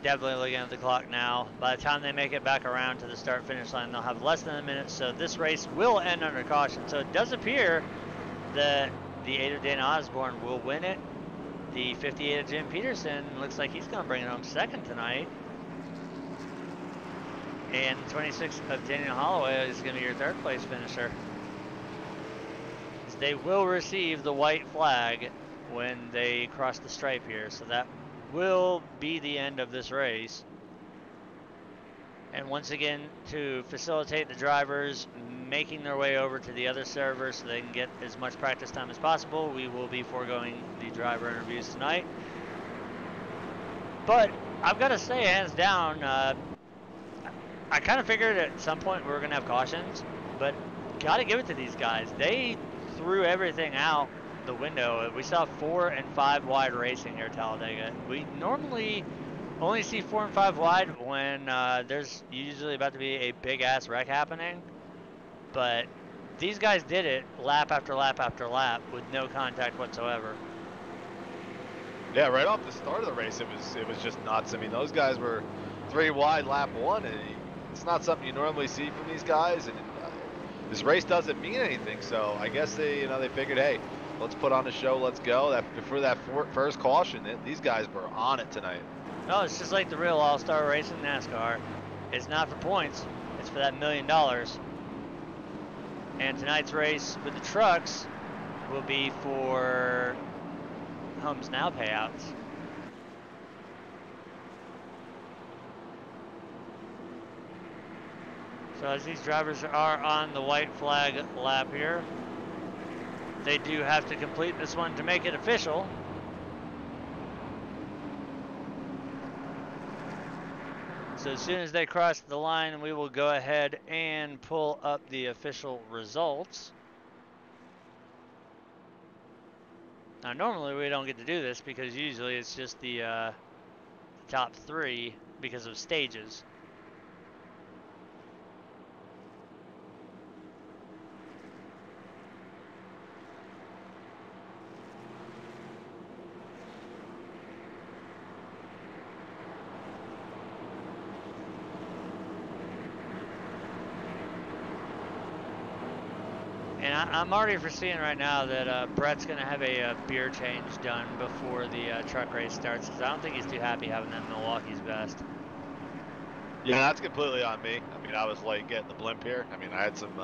Definitely looking at the clock now. By the time they make it back around to the start-finish line, they'll have less than a minute, so this race will end under caution. So it does appear that the 8 of Dana Osborne will win it. The 58 of Jim Peterson looks like he's going to bring it home second tonight. And 26 of Daniel Holloway is going to be your third-place finisher. They will receive the white flag when they cross the stripe here, so that will be the end of this race. And once again, to facilitate the drivers making their way over to the other server so they can get as much practice time as possible, we will be foregoing the driver interviews tonight. But I've got to say, hands down, I kind of figured at some point we were going to have cautions, but got to give it to these guys. They threw everything out the window. We saw 4 and 5 wide racing here at Talladega. We normally only see 4 and 5 wide when there's usually about to be a big ass wreck happening, but these guys did it lap after lap after lap with no contact whatsoever. Yeah, right off the start of the race, it was just nuts. I mean, those guys were 3 wide lap 1, and it's not something you normally see from these guys. And this race doesn't mean anything, so I guess they figured, hey, let's put on a show, let's go. For that first caution, these guys were on it tonight. No, it's just like the real all-star race in NASCAR. It's not for points, it's for that $1 million. And tonight's race with the trucks will be for Homes Now payouts. So as these drivers are on the white flag lap here, they do have to complete this one to make it official. So as soon as they cross the line, we will go ahead and pull up the official results. Now normally we don't get to do this because usually it's just the top 3 because of stages. And I'm already foreseeing right now that Brett's going to have a beer change done before the truck race starts, because I don't think he's too happy having that Milwaukee's best. Yeah, that's completely on me. I mean, I was late getting the blimp here. I mean, I had some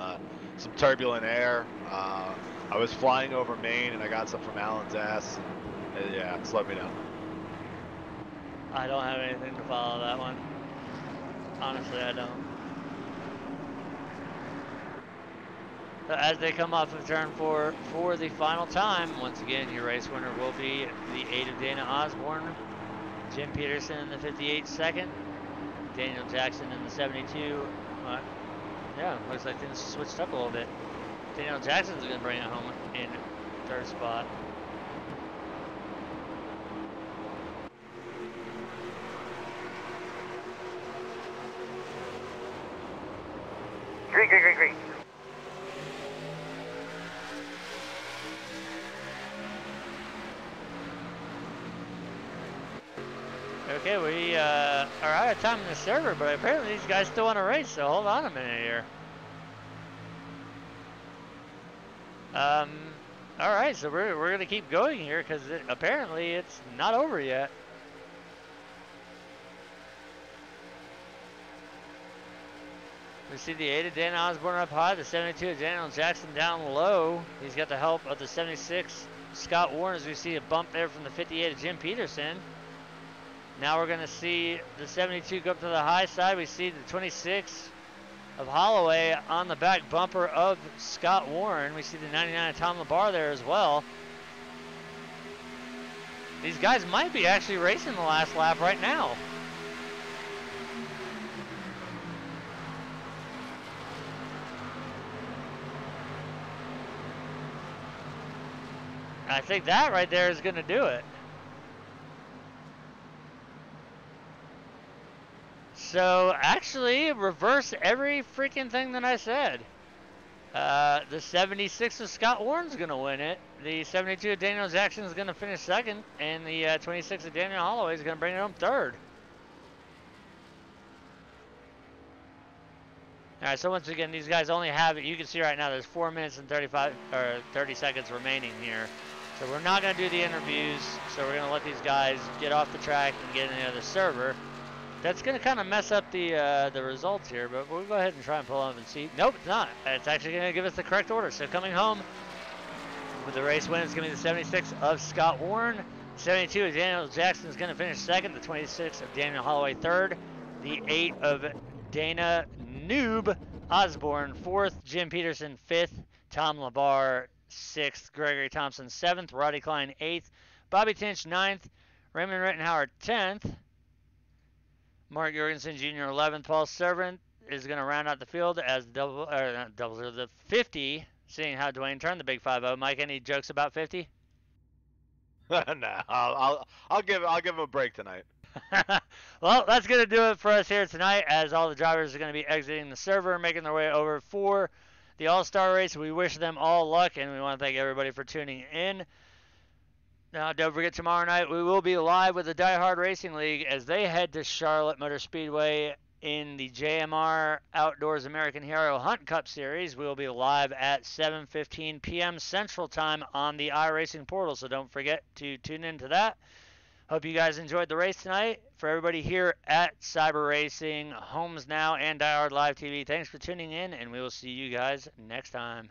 turbulent air. I was flying over Maine, and I got some from Alan's ass. Yeah, slowed me down. I don't have anything to follow that one. Honestly, I don't. So as they come off of turn 4 for the final time, once again, your race winner will be the 8 of Dana Osborne, Jim Peterson in the 58 second, Daniel Jackson in the 72. Yeah, looks like things switched up a little bit. Daniel Jackson's going to bring it home in 3rd spot. Green, green, green, green. Okay, we are out of time in the server, but apparently these guys still want to race, so hold on a minute here. Alright, so we're going to keep going here, because apparently it's not over yet. We see the 8 of Dan Osborne up high, the 72 of Daniel Jackson down low. He's got the help of the 76 Scott Warren, as we see a bump there from the 58 of Jim Peterson. Now we're going to see the 72 go up to the high side. We see the 26 of Holloway on the back bumper of Scott Warren. We see the 99 of Tom LaBar there as well. These guys might be actually racing the last lap right now. I think that right there is going to do it. So actually, reverse every freaking thing that I said. The 76 of Scott Warren's going to win it. The 72 of Daniel Jackson is going to finish 2nd. And the 26 of Daniel Holloway is going to bring it home 3rd. Alright, so once again, these guys only have, you can see right now, there's 4 minutes and 30 seconds remaining here. So we're not going to do the interviews. So we're going to let these guys get off the track and get into the server. That's going to kind of mess up the results here, but we'll go ahead and try and pull them and see. Nope, it's not. It's actually going to give us the correct order. So coming home with the race win is going to be the 76 of Scott Warren. 72 of Daniel Jackson is going to finish 2nd. The 26 of Daniel Holloway 3rd. The 8 of Dana Noob Osborne 4th. Jim Peterson 5th. Tom LaBar 6th. Gregory Thompson 7th. Roddy Klein 8th. Bobby Tinch 9th. Raymond Rittenhauer 10th. Mark Jorgensen Jr. 11th. Paul Servant is going to round out the field as the 50, seeing how Dwayne turned the big 5-0. Mike, any jokes about 50? No, I'll give him a break tonight. Well, that's going to do it for us here tonight, as all the drivers are going to be exiting the server, making their way over for the All-Star race. We wish them all luck, and we want to thank everybody for tuning in. Now, don't forget, tomorrow night we will be live with the Die Hard Racing League as they head to Charlotte Motor Speedway in the JMR Outdoors American Hero Hunt Cup Series. We will be live at 7:15 p.m. Central Time on the iRacing portal, so don't forget to tune into that. Hope you guys enjoyed the race tonight. For everybody here at Cyber Racing, Homes Now, and Die Hard Live TV, thanks for tuning in, and we will see you guys next time.